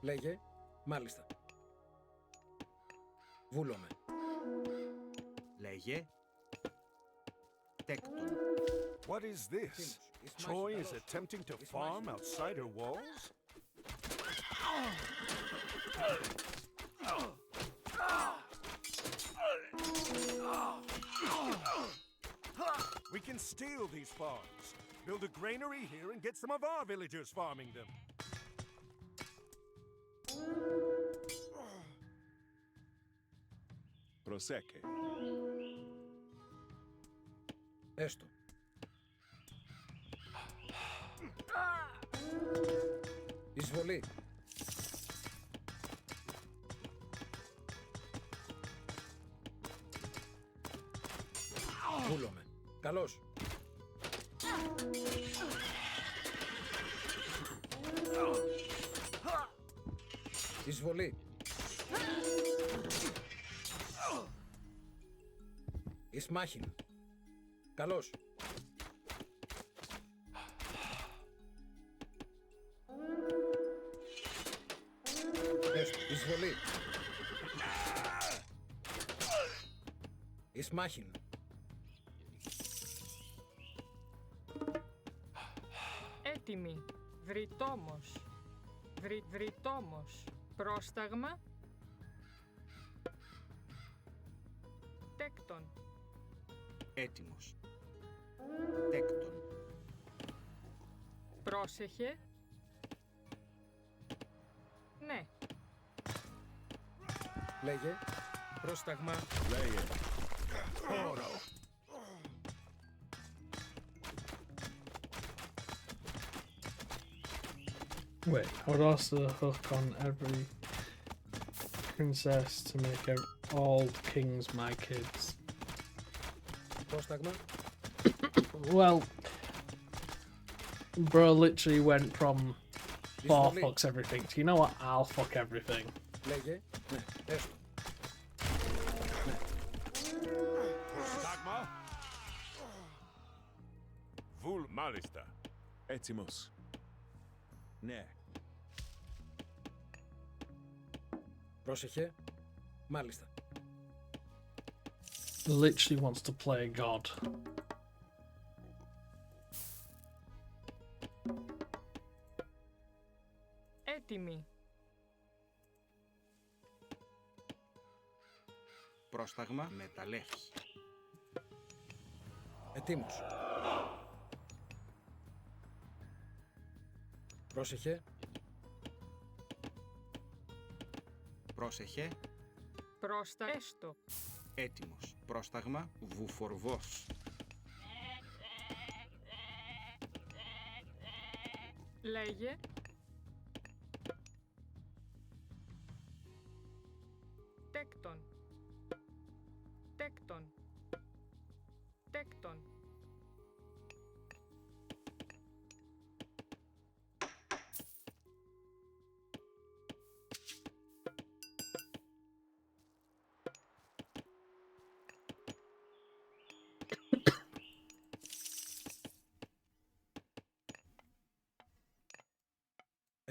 Λέγε, μάλιστα. Βούλομαι. Λέγε. Τέκτον. What is this? Troy is attempting to farm outside her walls? We can steal these farms, build a granary here, and get some of our villagers farming them. Προσέκε. Έστω. Εισβολή. Βούλομαι. Καλώς. Εισβολή. Εις μάχην. Καλώς. Εισβολή. Εις μάχην. Έτοιμη. Βρυτόμος. Βρυτόμος. Πρόσταγμα. Τέκτον. Έτοιμος. Τέκτον. Πρόσεχε. Ναι. Λέγε. Πρόσταγμα. Λέγε. Oro. Wait, I would also hook on every princess to make all kings my kids. Πρόσταγμα. Well, bro literally went from bar fucks everything to, you know what, I'll fuck everything. Λέγε. Ναι. Έστω. Dagma? Vul Malista. Έτοιμος. Ναι. Πρόσεχε. Μάλιστα. Literally wants to play God. Έτοιμη. Πρόσταγμα. Μεταλλεύς. Ετοίμος. Πρόσεχε. Πρόσεχε. Έστω. Έτοιμος. Πρόσταγμα. Βουφορβός. Λέγε. Τέκτον. Τέκτον. Τέκτον.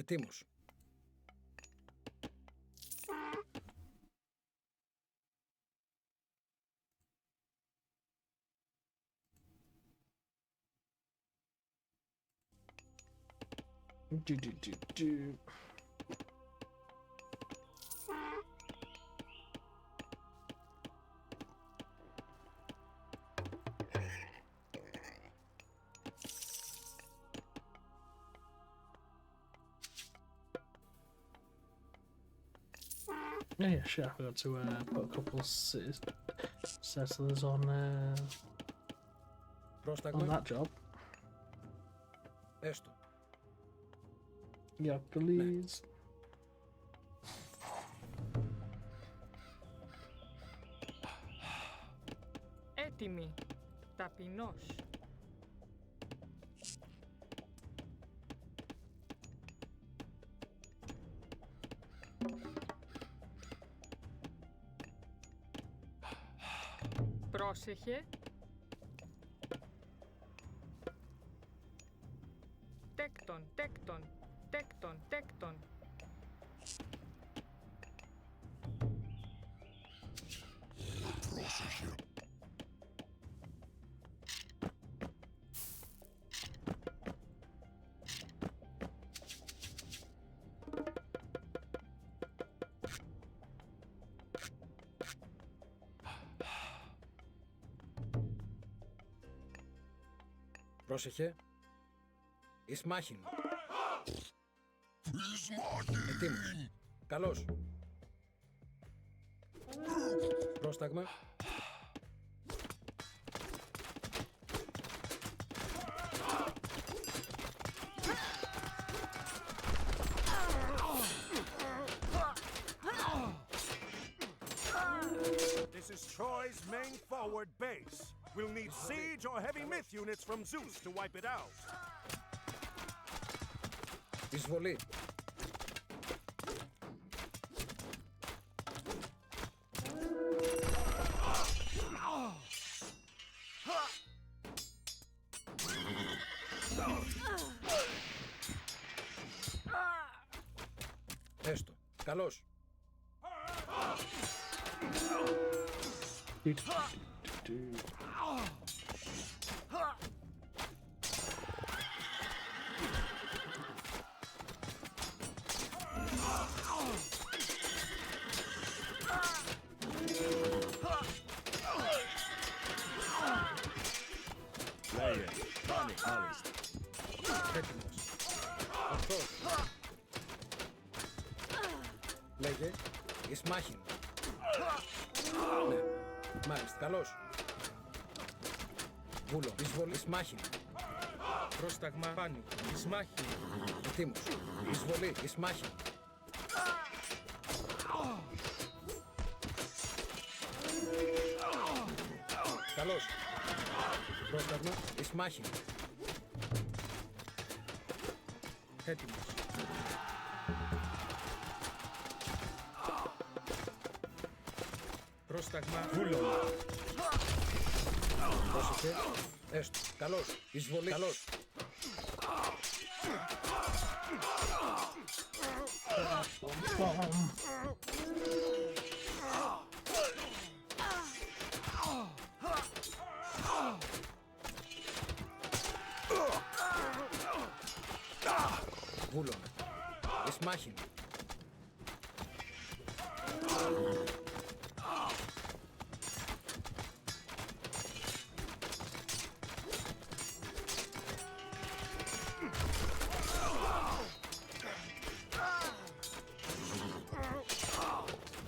Ετοίμος. Do. Yeah, sure. I forgot to put a couple settlers on that job. Έστω. Yeah, please. Έτοιμη. Ταπεινός. Πρόσεχε. Τέκτον. Πρόσεχε. Πρόσεχε. Εις μάχην. Ετοίμος. Καλώς. Πρόσταγμα. This is Troy's main forward base. We'll need siege or heavy myth units from Zeus to wipe it out. Εισβολή. Έστω. Καλώς. Λέγε, πάνε, μάλιστα. Έτοιμος. Αυτός. Λέγε, εις μάχην. Ναι, μάλιστα, καλώς. Βούλο, εισβολή, εις μάχην. Πρόσταγμα, πάνι, εις μάχην. Ετοίμος, εισβολή, εις μάχην. Καλώς. Πρόσταγμα, εις μάχην. Έτοιμος. Πρόσταγμα, βούλο. Πρόσεχε. Έστω. Καλώς. Εισβολή. Καλώς. Βούλο. Εις μάχην.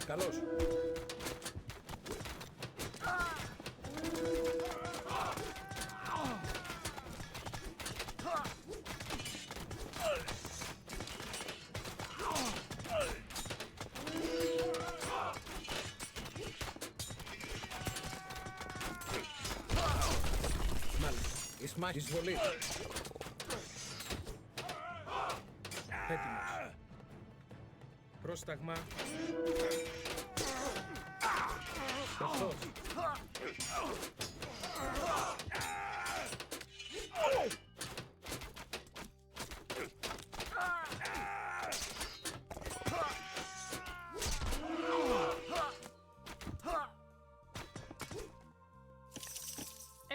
Καλώς. Μάλιστα. Εις μάχης βολή. Έτοιμος. Πρόσταγμα. Αυτός.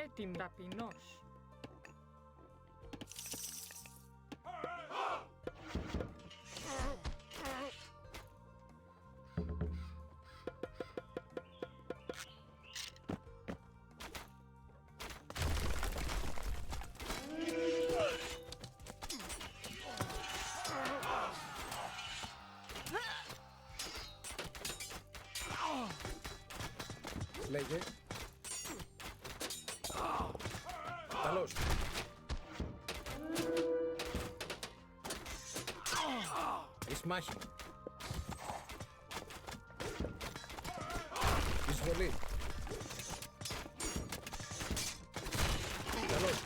Έτοιμη. Ταπεινός. Λέγε. Καλώς. Εις μάχη. Εισβολή. Καλώς.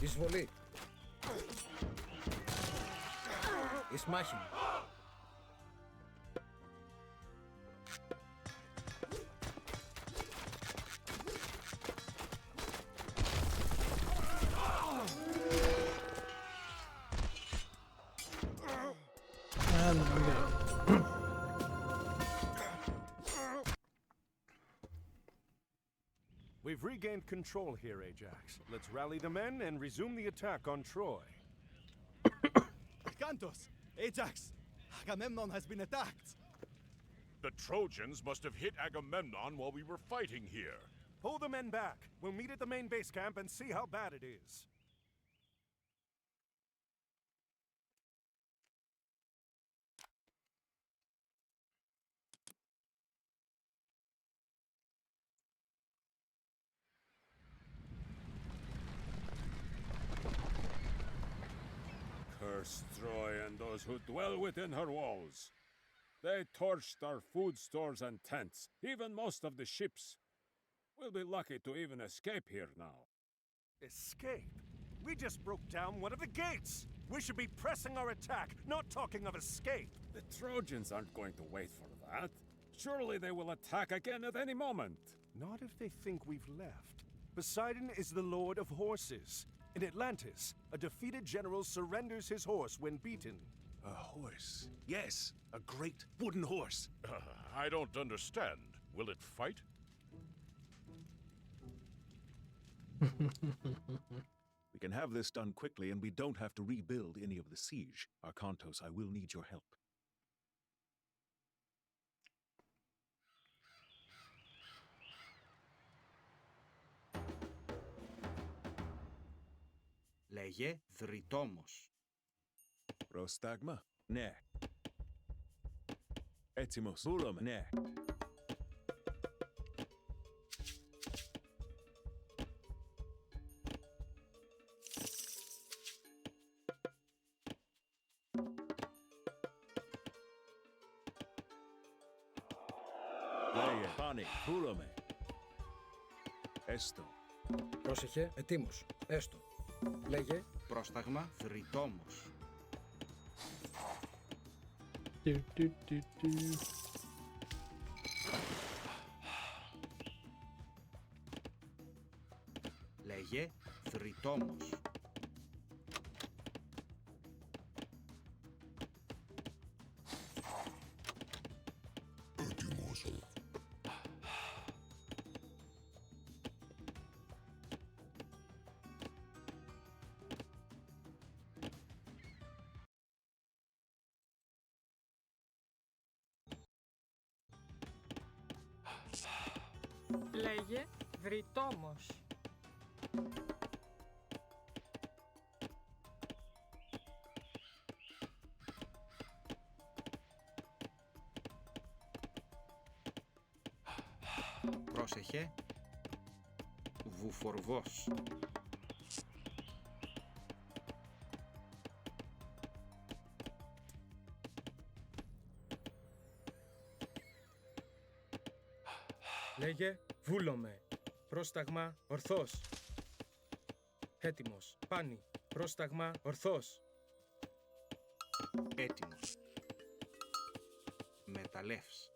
Εισβολή. Εις μάχη. And there we go. We've regained control here, Ajax. Let's rally the men and resume the attack on Troy. Cantos! Ajax! Agamemnon has been attacked! The Trojans must have hit Agamemnon while we were fighting here. Pull the men back. We'll meet at the main base camp and see how bad it is. Curse Troy and those who dwell within her walls. They torched our food stores and tents, even most of the ships. We'll be lucky to even escape here now. Escape? We just broke down one of the gates! We should be pressing our attack, not talking of escape! The Trojans aren't going to wait for that. Surely they will attack again at any moment. Not if they think we've left. Poseidon is the lord of horses. In Atlantis, a defeated general surrenders his horse when beaten. A horse. Yes, a great wooden horse. I don't understand. Will it fight? We can have this done quickly, and we don't have to rebuild any of the siege. Arkantos, I will need your help. Λέγε δρυτόμος. Πρόσταγμα, ναι. Έτοιμος, βούλομαι, ναι. Λέγε, πάνε, βούλομαι. Έστω. Πρόσεχε, ετοίμος. Έστω. Λέγε πρόσταγμα δρυτόμος. Λέγε δρυτόμος. Έτοιμος. Λέγε βρυτόμος. Πρόσεχε βουφορβός. Λέγε βούλομαι. Πρόσταγμα ορθός. Έτοιμος. Πάνι. Πρόσταγμα ορθός. Έτοιμος. Μεταλλεύς.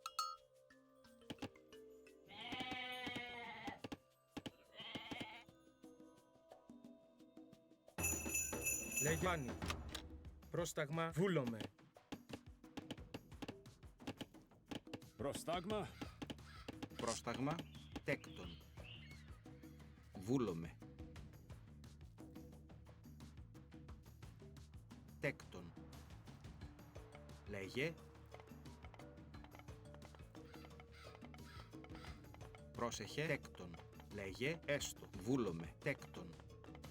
Λέγε πάνι. Πρόσταγμα βούλομαι. Πρόσταγμα. Πρόσταγμα τέκτον. Βούλομαι. Τέκτον. Λέγε. Πρόσεχε. Τέκτον. Λέγε. Έστω. Βούλομαι. Τέκτον.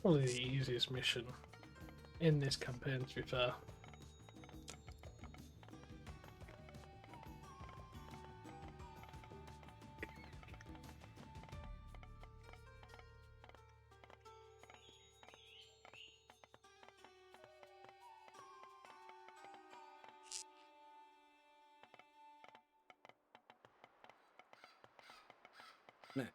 Probably the easiest mission in this campaign, to be fair. Ναι.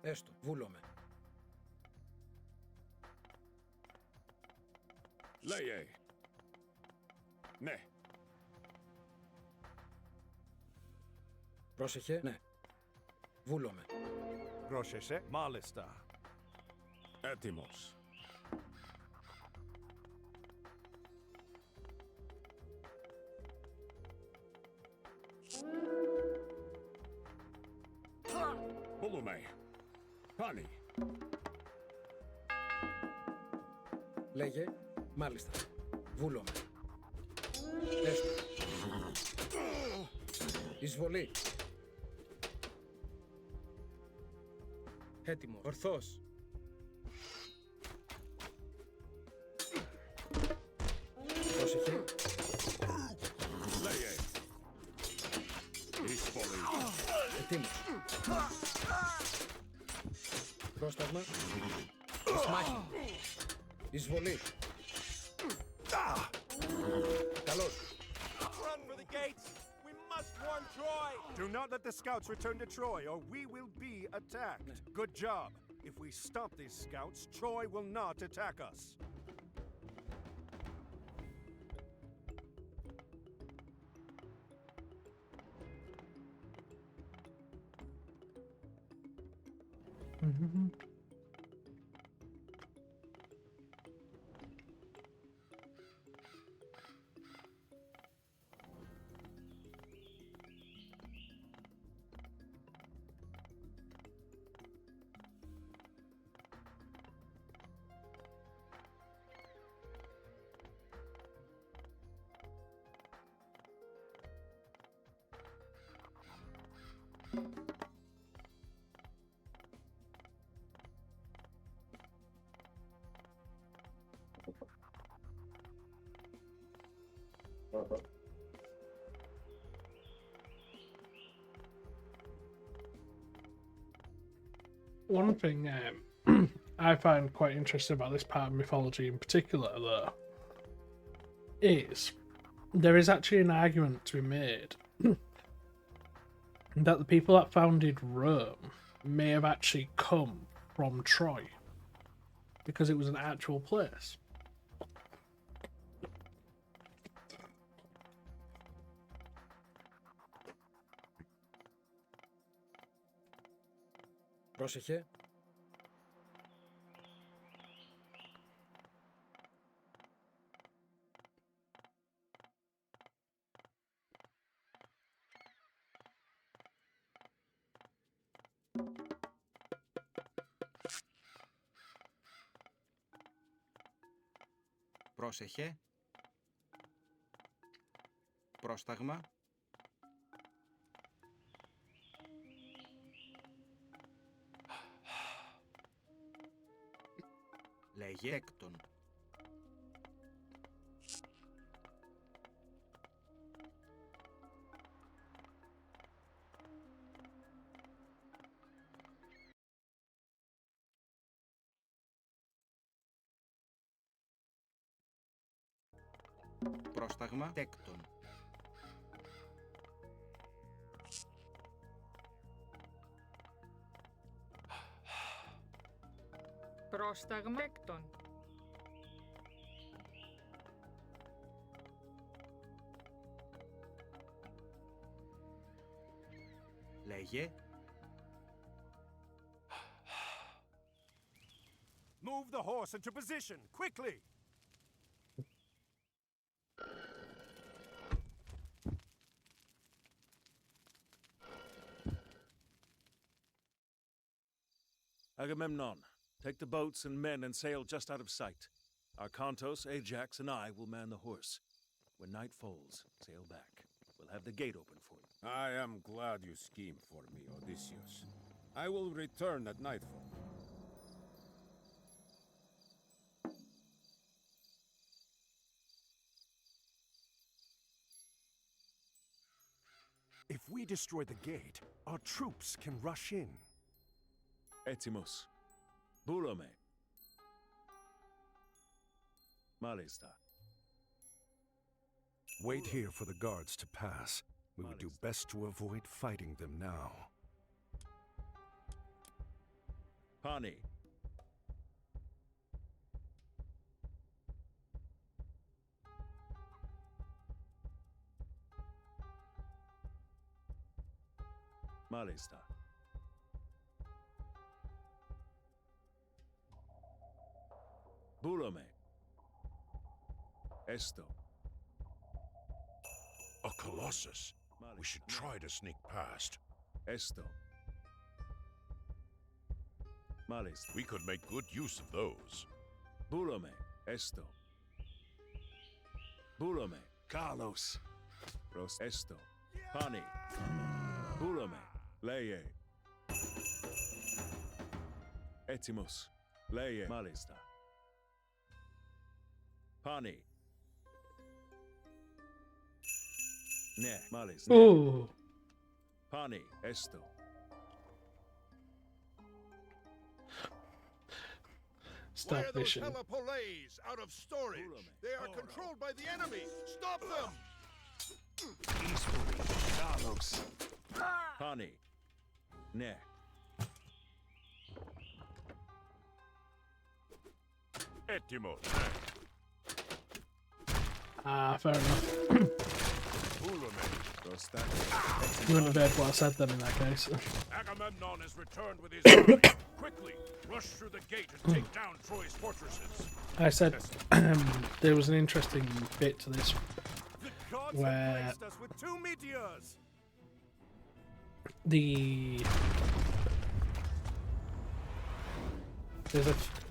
Έστω, βούλομαι. Λέγε. Ναι. Πρόσεχε, ναι. Βούλομαι. Πρόσεχε, μάλιστα. Έτοιμος. Βούλομαι. Πάνι. Λέγε, μάλιστα. Βούλομαι. Έστω. Εισβολή. Έτοιμο. Ορθός. Πρόσεχε. Λέγε. Εισβολή. Ετοίμος. Πρόσταγμα. Εισμάχη. Εισβολή. Καλώς. Run for the gates! We must warn Troy! Do not let the scouts return to Troy, or we will be attacked. Good job. If we stop these scouts, Troy will not attack us. One thing I find quite interesting about this part of mythology in particular, though, is there is actually an argument to be made that the people that founded Rome may have actually come from Troy because it was an actual place. Πρόσεχε. Πρόσεχε. Πρόσταγμα. Λέγε έκτον. Πρόσταγμα τέκτον. Πρόσταγμα έκτον. Λέγε Move the horse into position, quickly! Agamemnon, take the boats and men and sail just out of sight. Arkantos, Ajax, and I will man the horse. When night falls, sail back. We'll have the gate open for you. I am glad you schemed for me, Odysseus. I will return at nightfall. If we destroy the gate, our troops can rush in. Etimos. Boulome. Malista. Wait here for the guards to pass. We would do best to avoid fighting them now. Pani. Malista. Boulome. Esto. A colossus. We should try to sneak past. Esto. Malista. We could make good use of those. Boulome. Esto. Boulome. Carlos. Ros esto. Pani. Boulome. Leye. Etimos. Leye. Malista. Pani. Ne. Malista. Oh. Pani. Esto. Stop mission. Why are those Pelopolays out of storage? They are controlled by the enemy. Stop them! Peacefully, Carlos. Pani. Ne. Etimos. Ah, fair enough. Rosta. You wouldn't have heard what I said then in that case. Agamemnon has returned with his army. Quickly, rush through the gate and take down Troy's fortresses. I said there was an interesting bit to this The gods where have graced us with 2 meteors.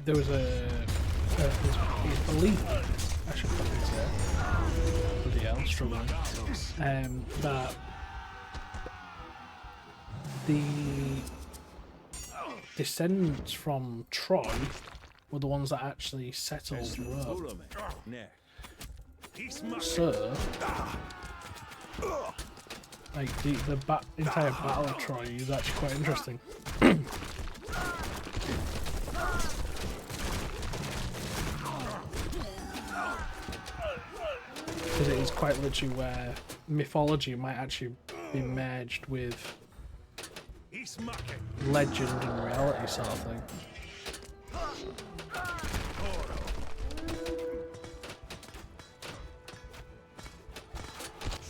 There was a belief, I should probably say, bloody hell, struggling, that the descendants from Troy were the ones that actually settled Rome. So, like the entire battle of Troy is actually quite interesting. Because it is quite literally where mythology might actually be merged with legend and reality sort of thing.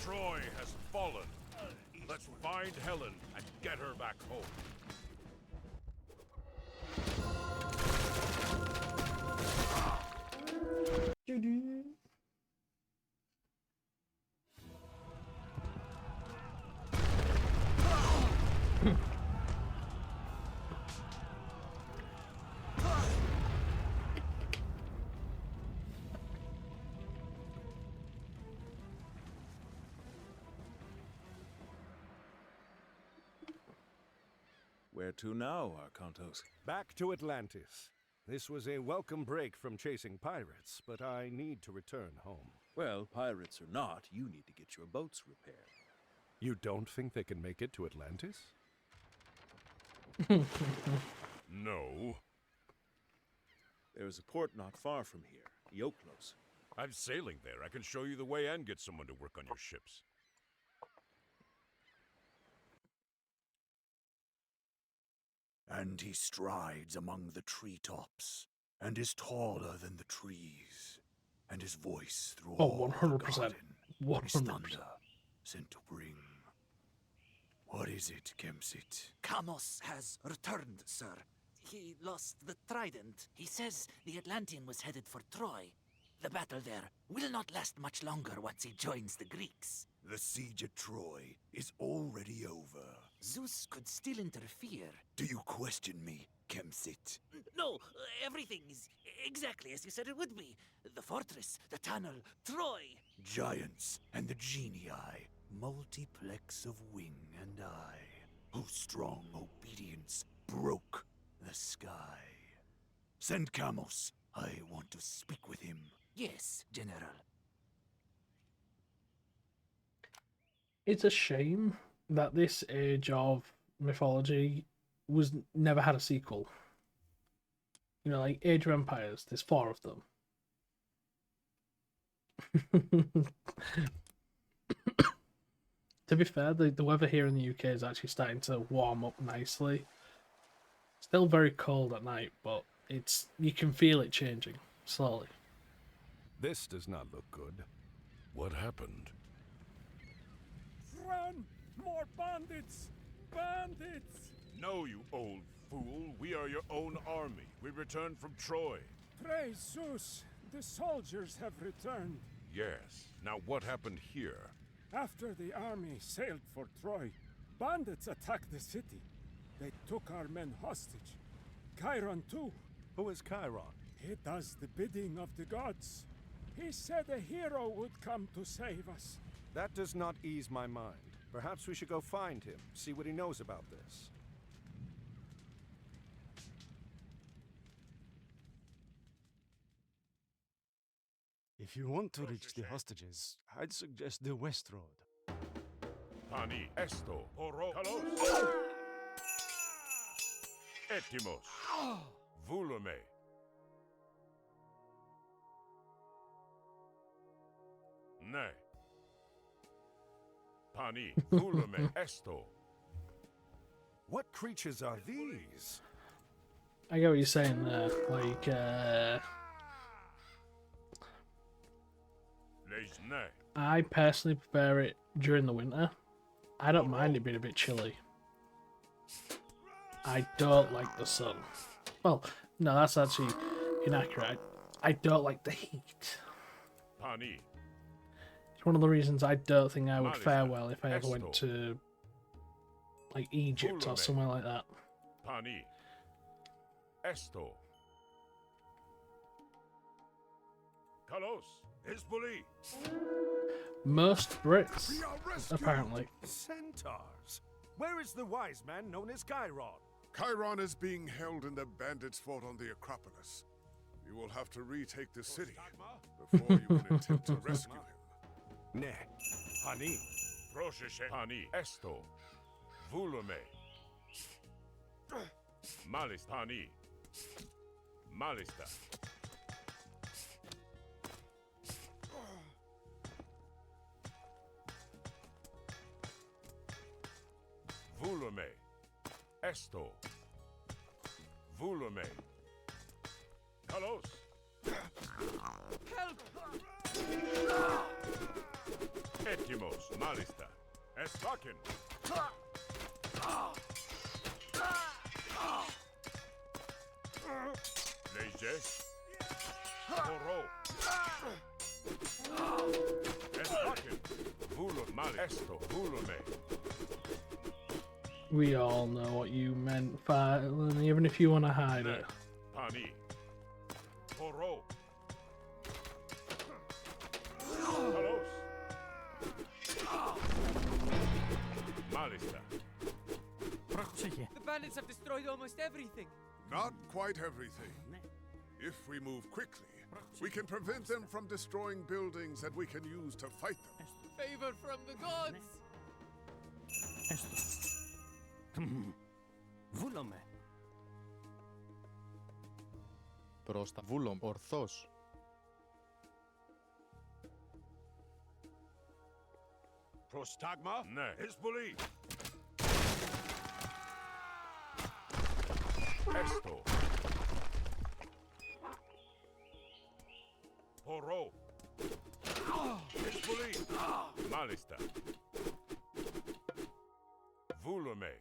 Troy has fallen. Let's find Helen and get her back home. Where to now, Arkantos? Back to Atlantis. This was a welcome break from chasing pirates, but I need to return home. Well, pirates or not, you need to get your boats repaired. You don't think they can make it to Atlantis? No. There's a port not far from here, Ioklos. I'm sailing there. I can show you the way and get someone to work on your ships. And he strides among the treetops, and is taller than the trees, and his voice through all 100%. the garden 100%. is thunder sent to bring. What is it, Kemsit? Kamos has returned, sir. He lost the trident. He says the Atlantean was headed for Troy. The battle there will not last much longer once he joins the Greeks. The siege at Troy is already over. Zeus could still interfere. Do you question me, Kemsit? No, everything is exactly as you said it would be. The fortress, the tunnel, Troy. Giants and the genii, multiplex of wing and eye, whose strong obedience broke the sky. Send Camos. I want to speak with him. Yes, General. It's a shame that this age of mythology was never had a sequel. You know, like Age of Empires, there's 4 of them. To be fair, the weather here in the UK is actually starting to warm up nicely. Still very cold at night, but you can feel it changing slowly. This does not look good. What happened? Run! More bandits! Bandits! No, you old fool. We are your own army. We returned from Troy. Praise Zeus! The soldiers have returned. Yes. Now what happened here? After the army sailed for Troy, bandits attacked the city. They took our men hostage. Chiron too. Who is Chiron? He does the bidding of the gods. He said a hero would come to save us. That does not ease my mind. Perhaps we should go find him, see what he knows about this. If you want to reach the hostages, I'd suggest the West Road. Pani, esto, horo, kalos. Etimos. Vulume. Ne. Pani, vulume, esto. What creatures are these? I get what you're saying there. Like, I personally prefer it during the winter. I don't mind it being a bit chilly. I don't like the sun. Well, no, that's actually inaccurate. I don't like the heat. Pani. It's one of the reasons I don't think I would fare well if I ever went to, like, Egypt or somewhere like that. Pani. Esto. Kalos. Ispoli. Most Brits, apparently. Centaurs. Where is the wise man known as Chiron? Chiron is being held in the bandits' fort on the Acropolis. You will have to retake the city before you can attempt to rescue him. Ne. Pani. Prosheshe. Pani. Esto. Vulume. Malis. Pani. Malista. Vulume. Esto. Vulume. Kalos. Help! Etimos. Malista. Espakin. Leje. Horo. Espakin. Vulume. Mal. Esto. Vulume. We all know what you meant, Farland, even if you want to hide it. Pani. Horo. Kalos. Malista. The bandits have destroyed almost everything. Not quite everything. If we move quickly, we can prevent them from destroying buildings that we can use to fight them. Favor from the gods! Βούλομαι. Προς τα βούλom, ορθώς. Prostagma? Ne. Ispoli. Esto. Horo. Ispoli. Malista. Vulume.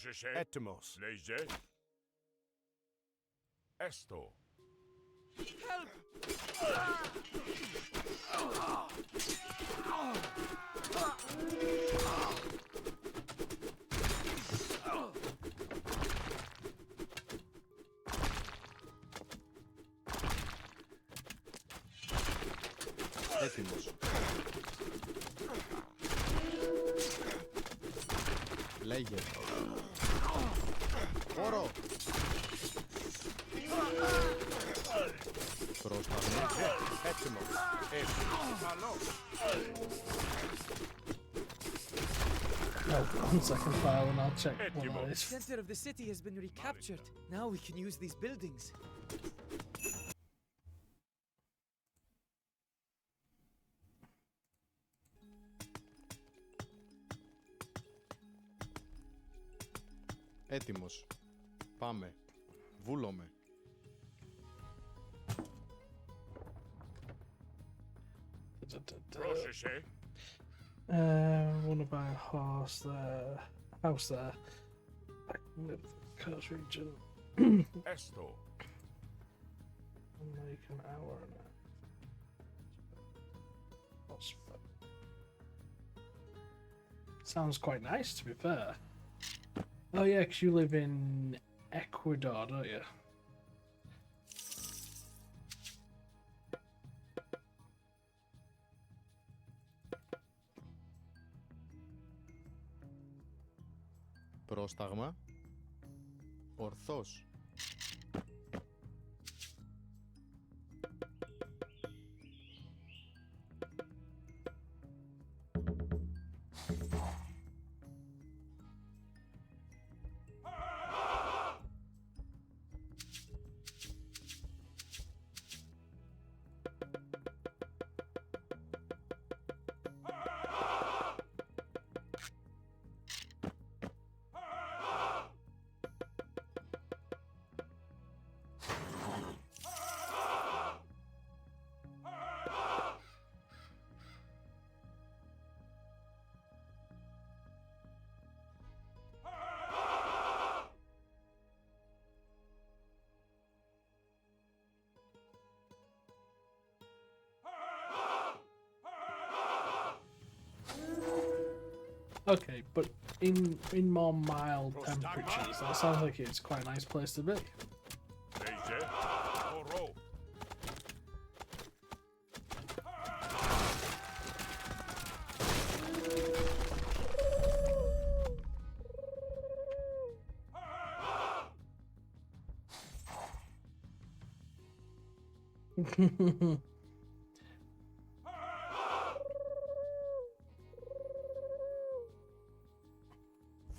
Πρόσεχε. Έτοιμος. Λέγε. Έστω. Έτοιμος. Λέγε. Όρο. Πρόσταγμα. Έτοιμος. Oh, 1 second, file, and I'll check one of The these. center of the city has been recaptured. Now we can use these buildings. Έτοιμος. Πάμε. Βούλομαι. Πρόσεχε. Want to buy a horse there, house there. I can live in the coast region. Έστω. Make an hour and a Sounds quite nice, to be fair. Oh yeah, because you live in Ecuador, don't you? Πρόσταγμα. Ορθός. Okay, but in more mild temperatures, that sounds like it's quite a nice place to be. Λέγε. Ορό.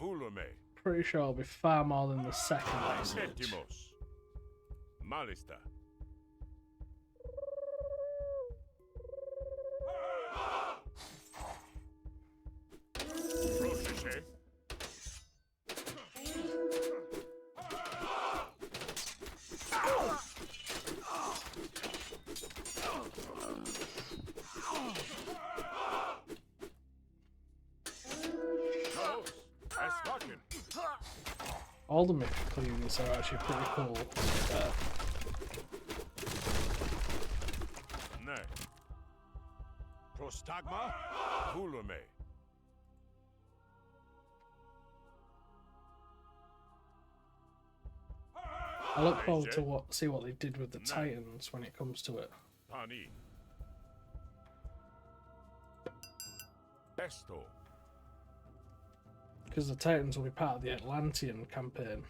Βούλομαι. Pretty sure it'll be far more than the second message. Έτοιμος. Μάλιστα. Πρόσεχε. All the mythical units are actually pretty cool. Ναι. Πρόσταγμα. Βούλομαι. I look forward to see what they did with the Titans when it comes to it. Pani. Esto. Because the Titans will be part of the Atlantean campaign.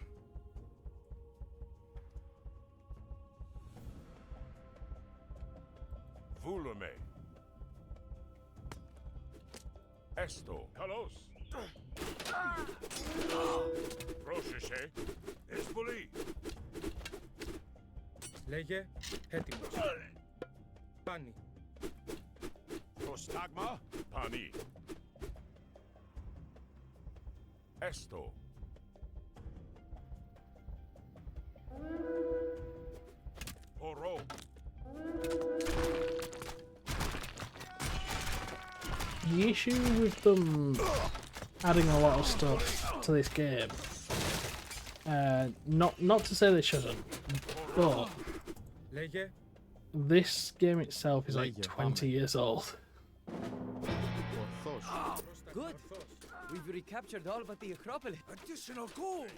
Βούλομαι. Esto. Καλώς. Πρόσεχε. Εισβολή. Λέγε, έτοιμος. Πάνι. Πρόσταγμα. Pani. Esto. Ορό. The issue with them adding a lot of stuff to this game Not to say they shouldn't, but Λέγε. this game itself is like Λέγε, 20 πάμε. years old. Ορθώς. Good. We've recaptured all but the Acropolis. Additional gold!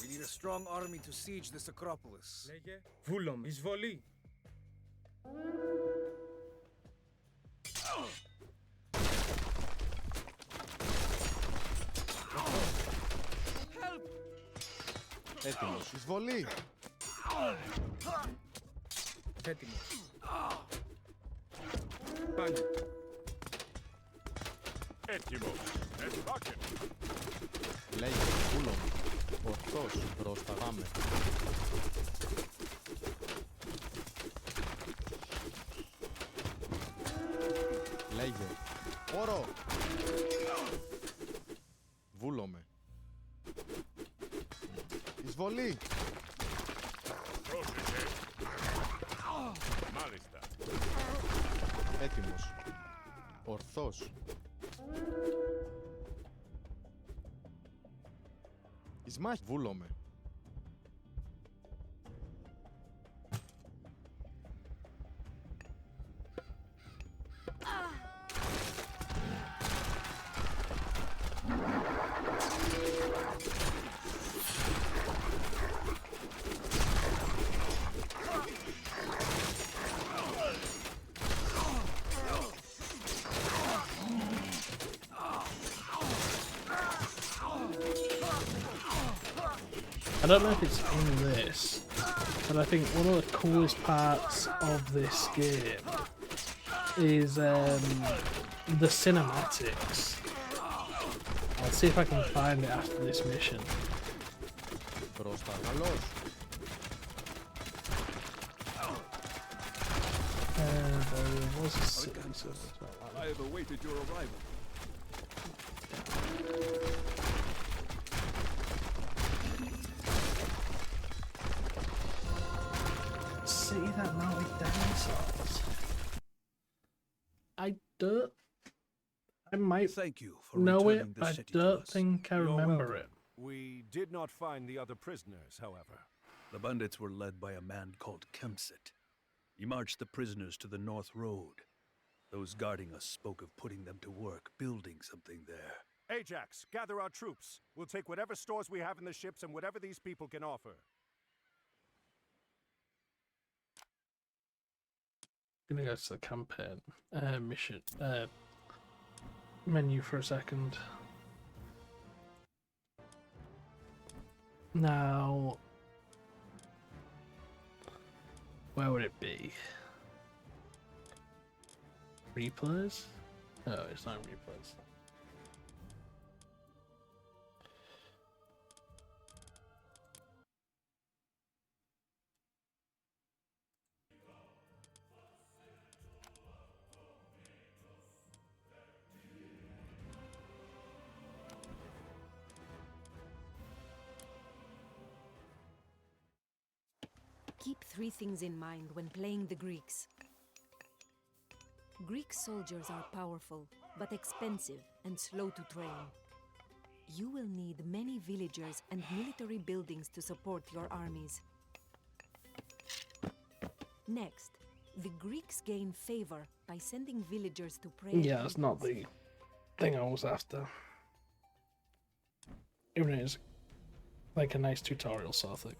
We need a strong army to siege this Acropolis. Λέγε. Βούλομαι. Εισβολή. Έτοιμος. Εισβολή. Έτοιμος. Πάλι. Έτοιμος. Εμπάκεν. Λέγε. Βούλομαι. Ορθώς. Μπρόστα. Πάμε. Λέγε. Όρο. Βούλομαι. Εισβολή. Πρόσεχε. Μάλιστα. Έτοιμος. Ορθώς. Εις μάχη. Βούλομαι. I don't know if it's in this, but I think one of the coolest parts of this game is the cinematics. I'll see if I can find it after this mission. Μπρόστα. Καλώς. There was a I have awaited your arrival. See that mounted dinosaurs? I might Thank you for know returning it, the but I city to don't us. think I You're remember welcome. it. We did not find the other prisoners, however. The bandits were led by a man called Kempsit. He marched the prisoners to the North Road. Those guarding us spoke of putting them to work, building something there. Ajax, gather our troops. We'll take whatever stores we have in the ships and whatever these people can offer. Gonna go to the campaign mission menu for a second. Now, where would it be? Replays? Oh, it's not replays. Keep three things in mind when playing the Greeks. Greek soldiers are powerful, but expensive and slow to train. You will need many villagers and military buildings to support your armies. Next, the Greeks gain favor by sending villagers to pray. Yeah, it's not the thing I was after. Even though it's like a nice tutorial sort of thing.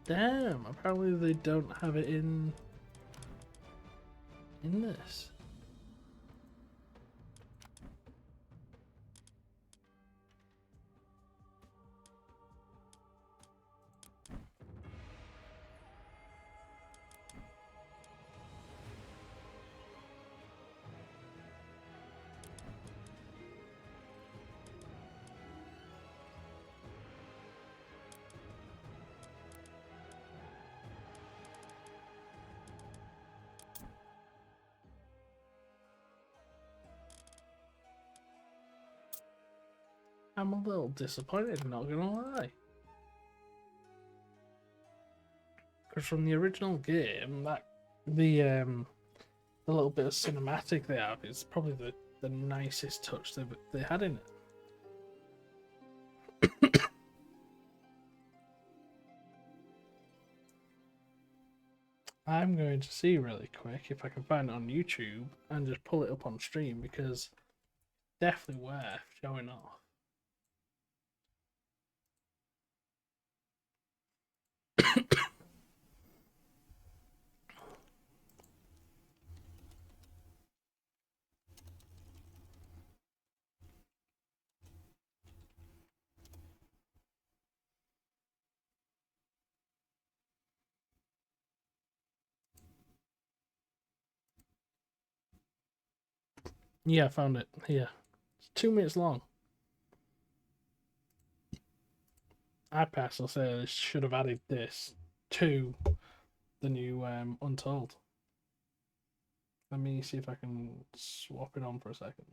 Damn, apparently they don't have it in this. I'm a little disappointed, not gonna lie. Because from the original game, that the little bit of cinematic they have is probably the nicest touch they had in it. I'm going to see really quick if I can find it on YouTube and just pull it up on stream, because definitely worth showing off. Yeah, I found it here. It's 2 minutes long. I personally say they should have added this to the new Untold. Let me see if I can swap it on for a second.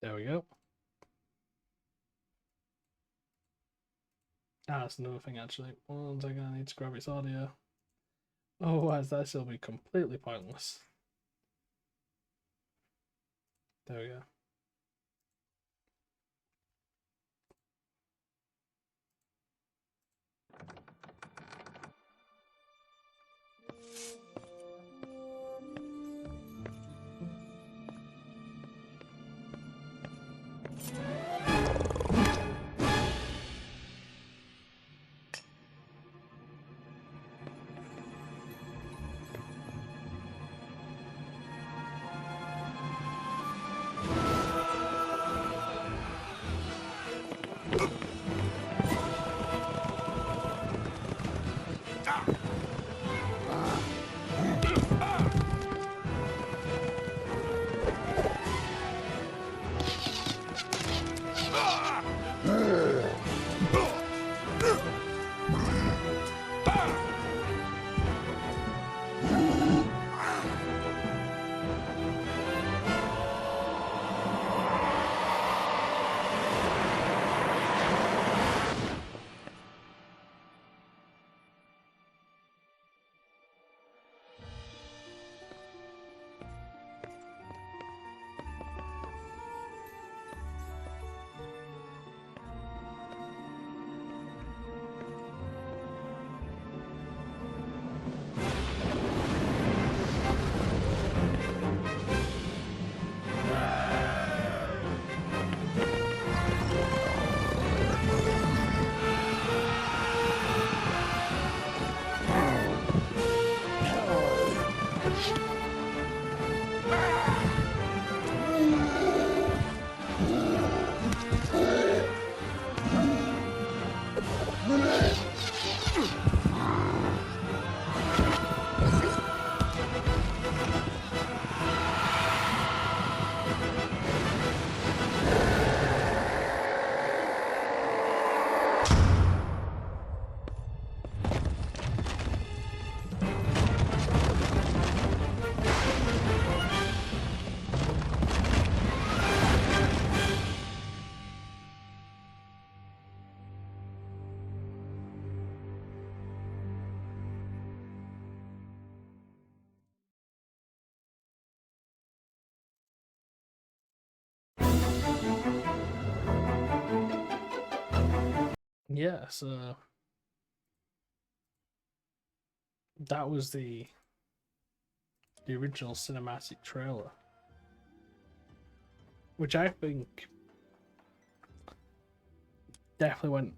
There we go. Ah, that's another thing actually. One second, I need to grab its audio. Otherwise, that will be completely pointless. There we go. Yeah, so that was the original cinematic trailer. which I think definitely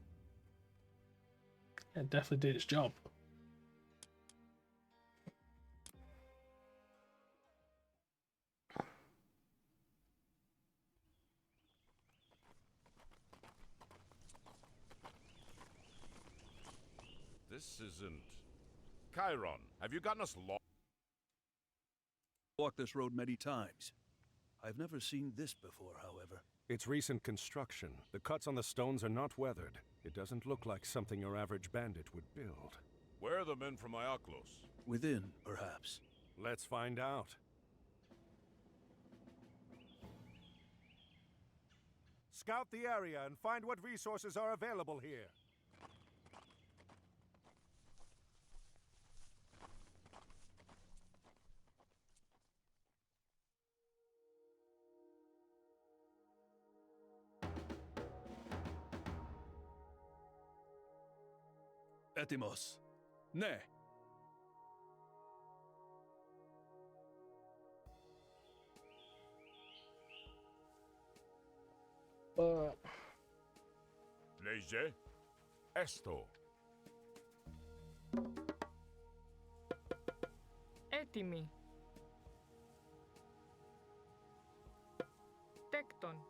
definitely did its job. This isn't... Chiron, have you gotten us lost? Walked this road many times. I've never seen this before, however. It's recent construction. The cuts on the stones are not weathered. It doesn't look like something your average bandit would build. Where are the men from Ioclos? Within, perhaps. Let's find out. Scout the area and find what resources are available here. Etimos. Ne. Lege? Esto. Έτοιμοι. Τέκτον.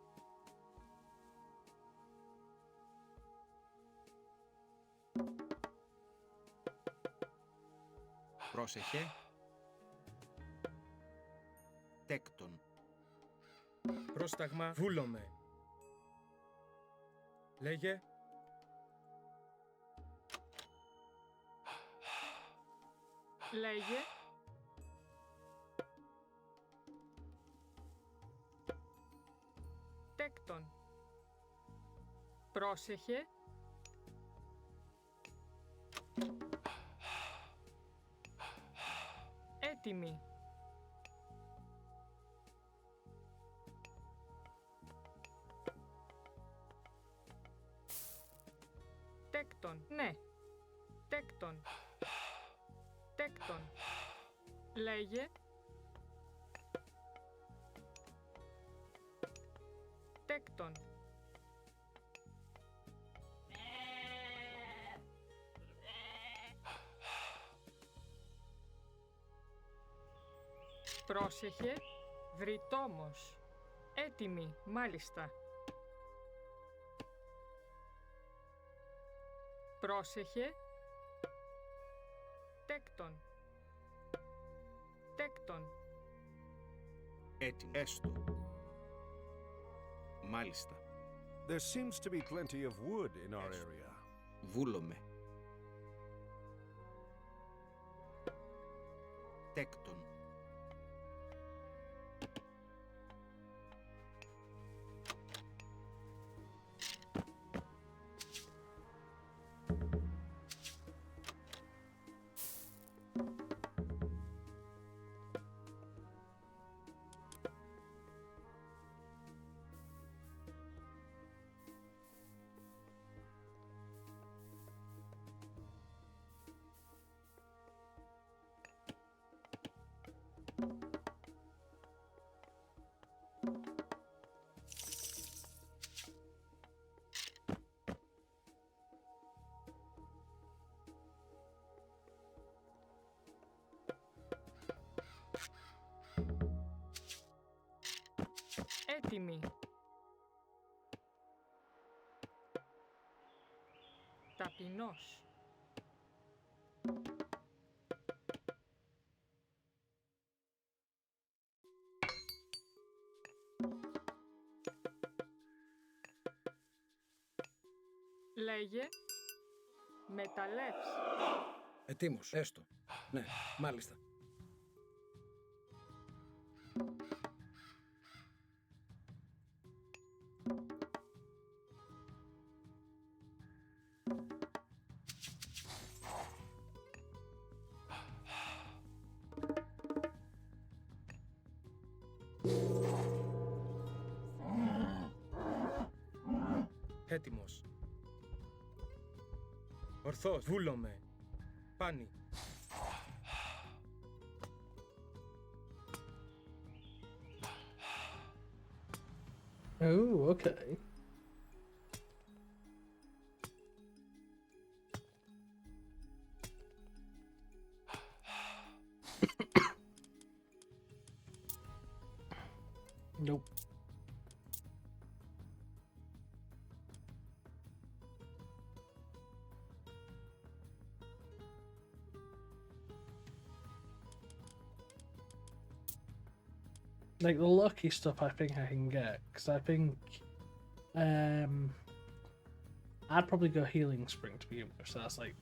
Πρόσεχε. Τέκτον. Πρόσταγμα βούλομαι. Λέγε. Λέγε. Τέκτον. Πρόσεχε. Έτοιμοι. Τέκτον. Ναι. Τέκτον. Τέκτον. Λέγε. Τέκτον. Πρόσεχε, βρυτόμος. Έτοιμοι, μάλιστα. Πρόσεχε. Τέκτον. Τέκτον. Έτοιμο. Έστω. Μάλιστα. There seems to be plenty of wood in our area. Βούλομαι. Τέκτον. Έτοιμοι. Ταπεινός. Λέγε. Μεταλλεύς. Ετοίμος. Έστω. Ναι, μάλιστα. Έτοιμος. Ορθός. Βούλομαι. Πάνι. Oh, okay. Nope. Like the lucky stuff I think I can get, because I think I'd probably go Healing Spring to begin with, so that's like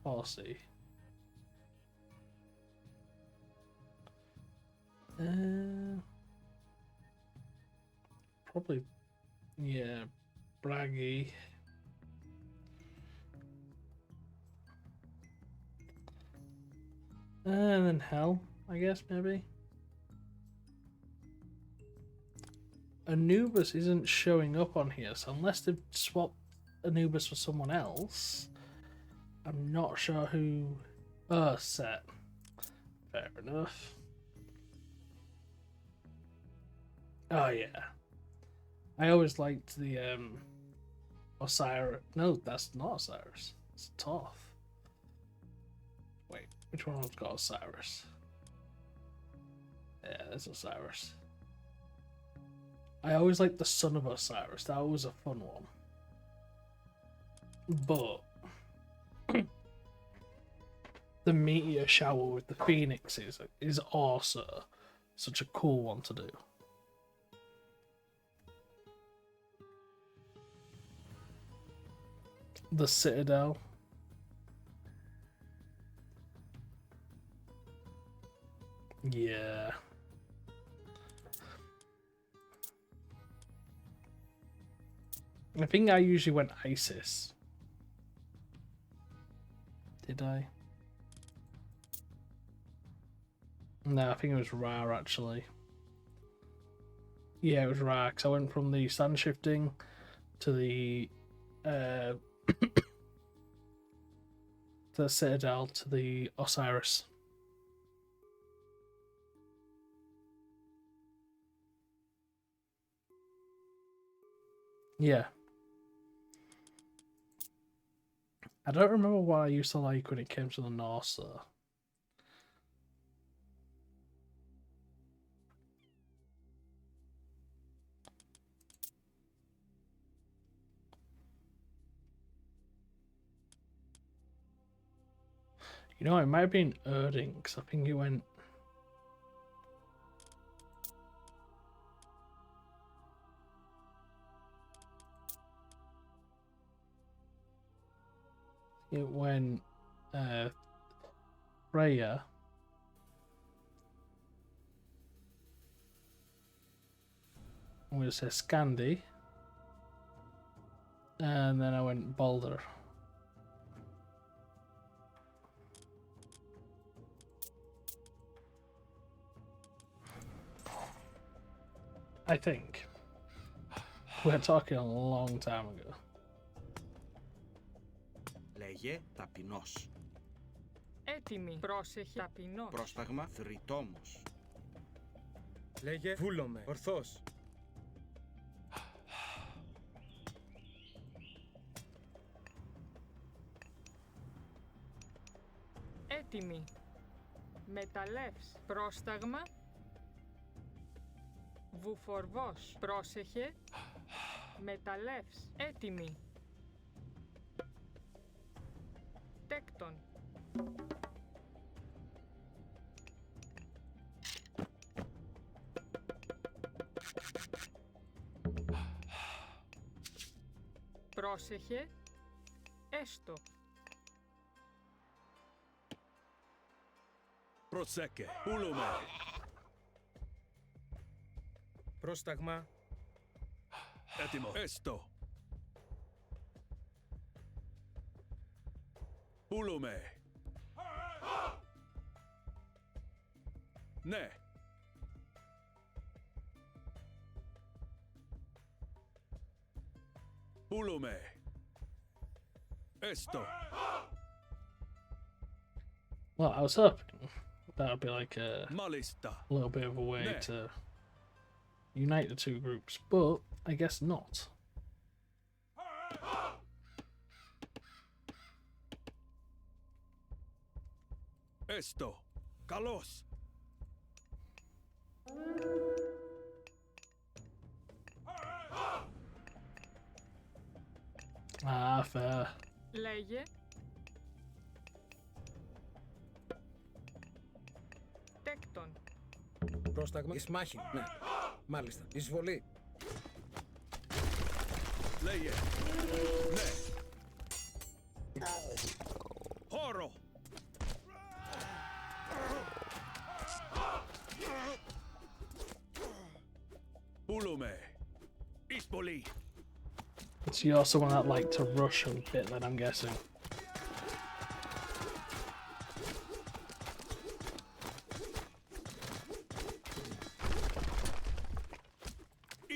policy. Probably, yeah, Braggy. And then Hell, I guess, maybe. Anubis isn't showing up on here, so unless they've swapped Anubis for someone else, I'm not sure who. Set. Fair enough. Oh yeah. I always liked the Osiris. No, that's not Osiris. It's Toth. Wait, which one's got Osiris? Yeah, that's Osiris. I always liked the Son of Osiris. That was a fun one. But the meteor shower with the phoenixes is also such a cool one to do. The Citadel. Yeah. I think I usually went Isis. Did I? No, I think it was Ra actually. Yeah, it was Ra, because I went from the stand shifting to the to the Citadel to the Osiris. Yeah. I don't remember what I used to like when it came to the Norse though. You know, it might have been Erding, because I think he went. It went Freya. I'm going to say Scandi. And then I went Balder. I think. We're talking a long time ago. Λέγε ταπεινός. Έτοιμη. Πρόσεχε. Ταπεινός. Πρόσταγμα θρητόμος. Λέγε βούλομαι. Ορθός. Έτοιμη. Μεταλλεύς. Πρόσταγμα. Βουφορβός. Πρόσεχε. Μεταλλεύς. Έτοιμη. Τέκτον. Πρόσεχε. Έστω. Προσέκε. Ούλουμε. Πρόσταγμα. Έτοιμο. Έστω. Ούλουμε. Ναι. Ούλουμε. Έστω. Well, I was hoping that would be like a Malista. little bit of a way Ναι. to unite the two groups, but I guess not. Esto. Kalos. Ah, fair. Λέγε. Τέκτον. Πρόσταγμα. Εις μάχη. Ναι. Μάλιστα. Εισβολή. Λέγε. Ναι. Χώρο. Πούλουμε. Εισβολή. So you're someone that like to rush a bit, then I'm guessing.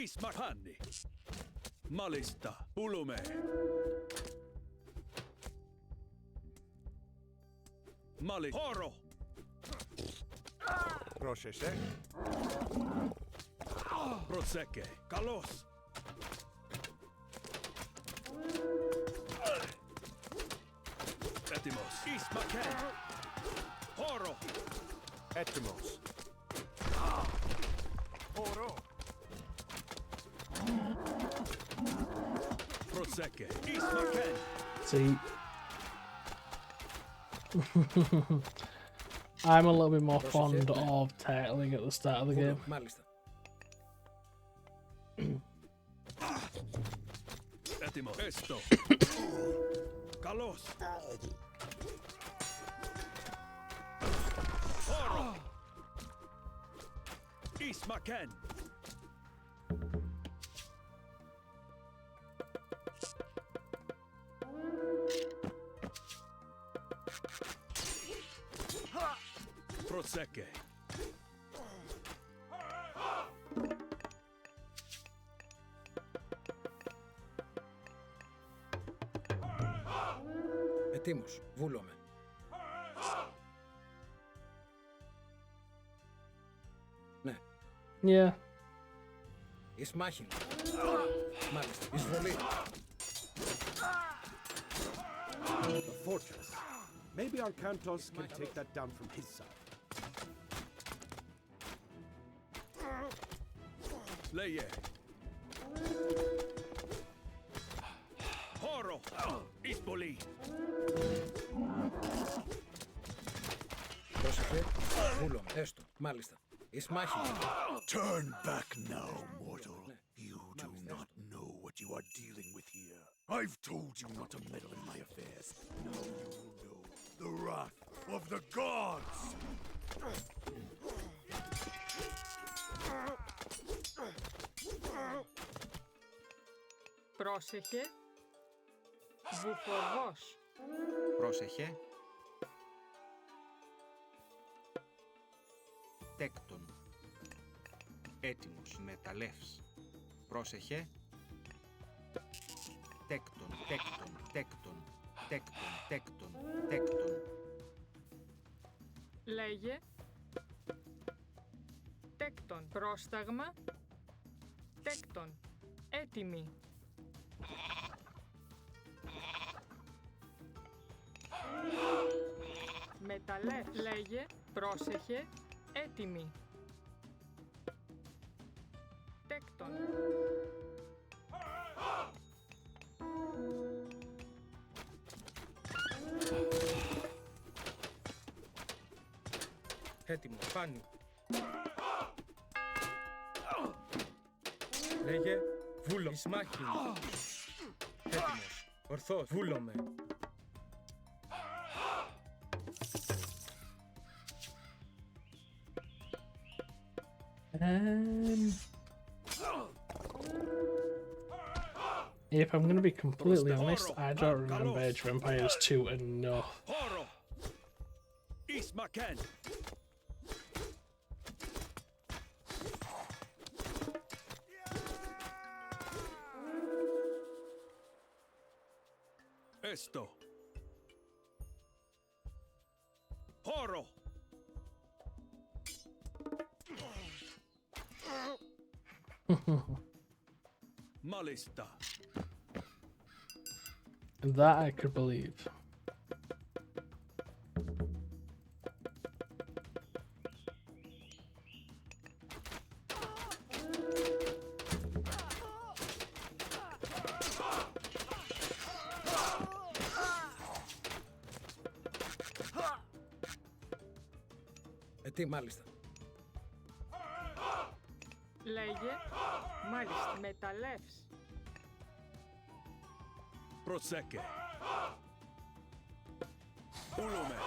Ismakandi. Malista. Pulume. Mali. Horo. Πρόσεχε. Προσέκε. Καλώς. Έτοιμος. Ισμακέ. Χώρο. Έτοιμος. Χώρο. Προσέκε. Ισμακέ. See, I'm a little bit more fond of titling at the start of the game. Μάλιστα. Έτοιμο. Έστω. Καλώς. Χώρο. Ισμακέν. Προσέκε. Ετοίμος. Βούλομαι. Ναι. Yeah. Εις μάχη. Μάλιστα. Εισβολή. A fortress. Maybe our Kantos can take that down from his side. Λέγε. Χώρο. Εισβολή. Πρόσεχε. Βούλομαι. Έστω. Μάλιστα. Εις μάχη. Turn back now, mortal. You do not know what you are dealing with here. I've told you not to meddle in my affairs. Now you will know the wrath of the gods! Πρόσεχε. Βουφορβός. Πρόσεχε. Τέκτον. Έτοιμος. Μεταλλεύς. Πρόσεχε. Τέκτον, τέκτον, τέκτον, τέκτον, τέκτον, τέκτον. Λέγε. Τέκτον. Πρόσταγμα. Τέκτον. Έτοιμη. Μεταλλεύ. Λέγε. Πρόσεχε. Έτοιμη. Τέκτον. Έτοιμο. Πάνι. Λέγε. Βούλο. Εις μάχη. Έτοιμος. Ορθός. Βούλομαι. If I'm going to be completely honest, I don't remember Age of Empires 2 enough. Χώρο. Ισμακέν. Έστω. Χώρο. Malista. That I could believe. Τι μάλιστα. Λέγε, μάλιστα, μεταλλεύς. Προσέκε. Ούλουμε.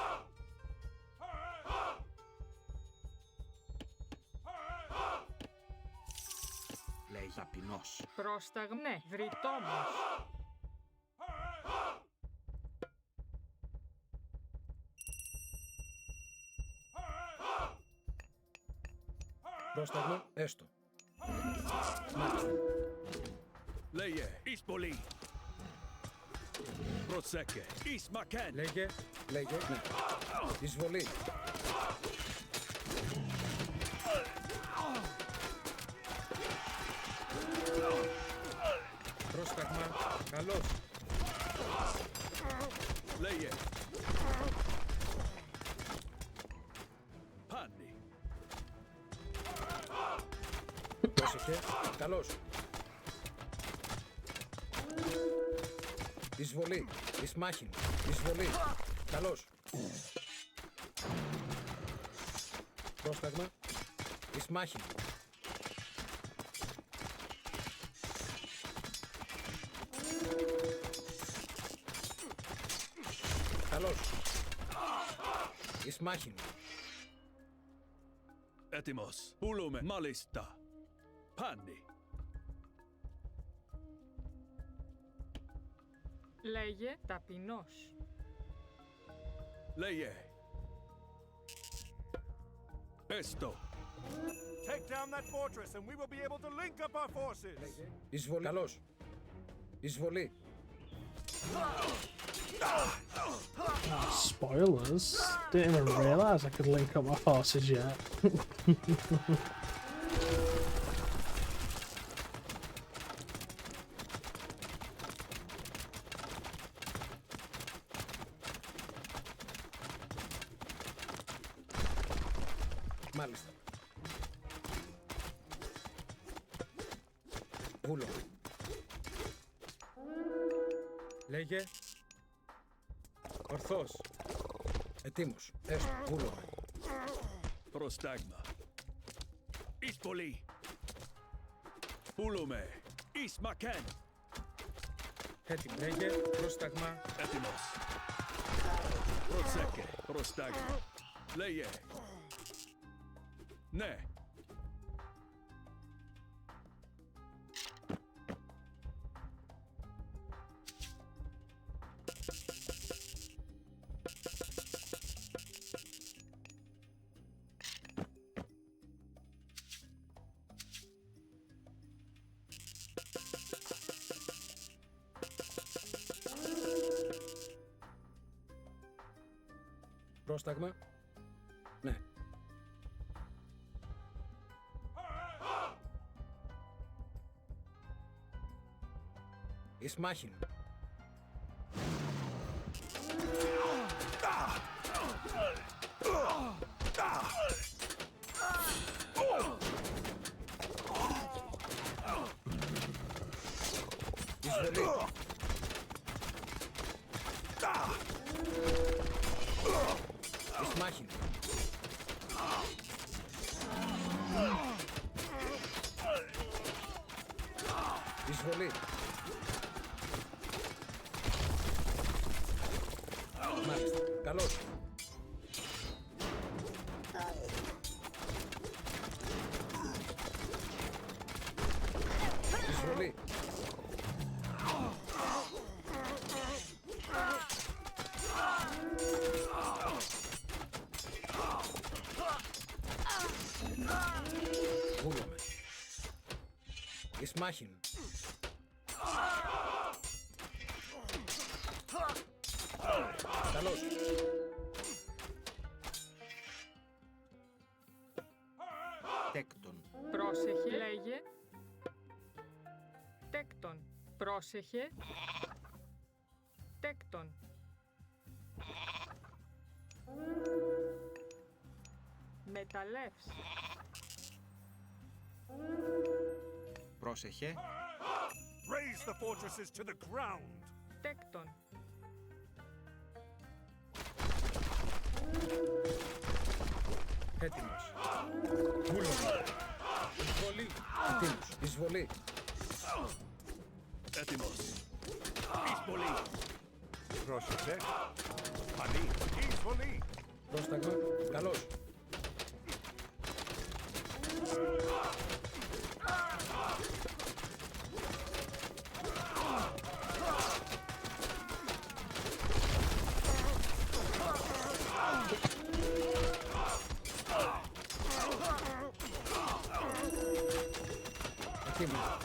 Λέει ταπεινός. Πρόσταγμα, ναι, βρυτόμος. Πρόσταγμα, έστω. Μάλιστα. Λέγε, εις πολύ. Προσέκε, εις μακέν. Λέγε, ναι. Εισβολή. Πρόσταγμα, καλώς. Λέγε. Πάνι. Πρόσεχε, καλώς. Εισβολή, εις μάχην, εισβολή, καλώς. Πρόσταγμα, εις μάχην. Καλώς. Εις μάχην. Έτοιμος. Ούλουμε, μάλιστα. Πάνι. Λέγε, ταπεινός. Λέγε. Έστω. Take down that fortress and we will be able to link up our forces. Εισβολή, καλώς. Εισβολή. Spoilers. Didn't even realise I could link up my forces yet. Μάλιστα. Βούλο. Λέγε. Ορθός. Ετοίμος. Έστω. Βούλο. Προστάγμα. Εις πολύ. Ούλουμε. Εις μακέν. Έτοιμο. Λέγε. Πρόσταγμα. Έτοιμος. Προσέκε. Προστάγμα. Λέγε. Ναι. Πρόσταγμα. Ναι. Εις μάχην. Εισβολή. Εις μάχην. Εισβολή. Μάλιστα. Καλώς. Εισβολή. Βούλαμε. Εις μάχην. Καλώς. Τέκτον. Πρόσεχε, λέγε. Πρόσεχε. Τέκτον. Μεταλλεύς. Πρόσεχε. Raise the fortresses to the ground. Τέκτον. Έτοιμος. Βούλωμα. Εισβολή. Έτοιμος. Εισβολή. Έτοιμος. Εισβολή. Πρόσεχε. Πανί. Εισβολή. Πρόσταγμα. Καλώς. Έτοιμος.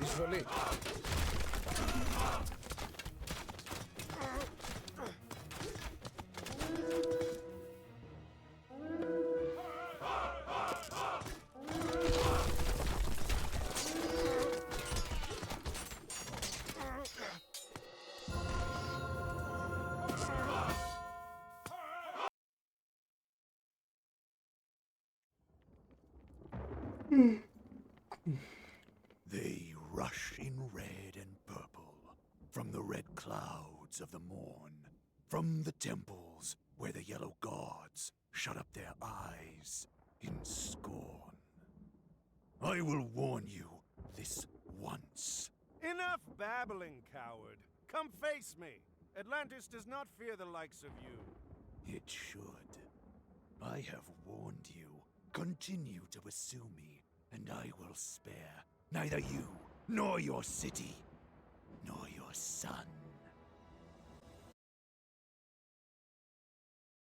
Εισβολή. They rush in red and purple, from the red clouds of the morn, from the temples where the yellow gods shut up their eyes in scorn. I will warn you this once. Enough babbling, coward. Come face me. Atlantis does not fear the likes of you. It should. I have warned you. Continue to pursue me, and I will spare neither you, nor your city, nor your son.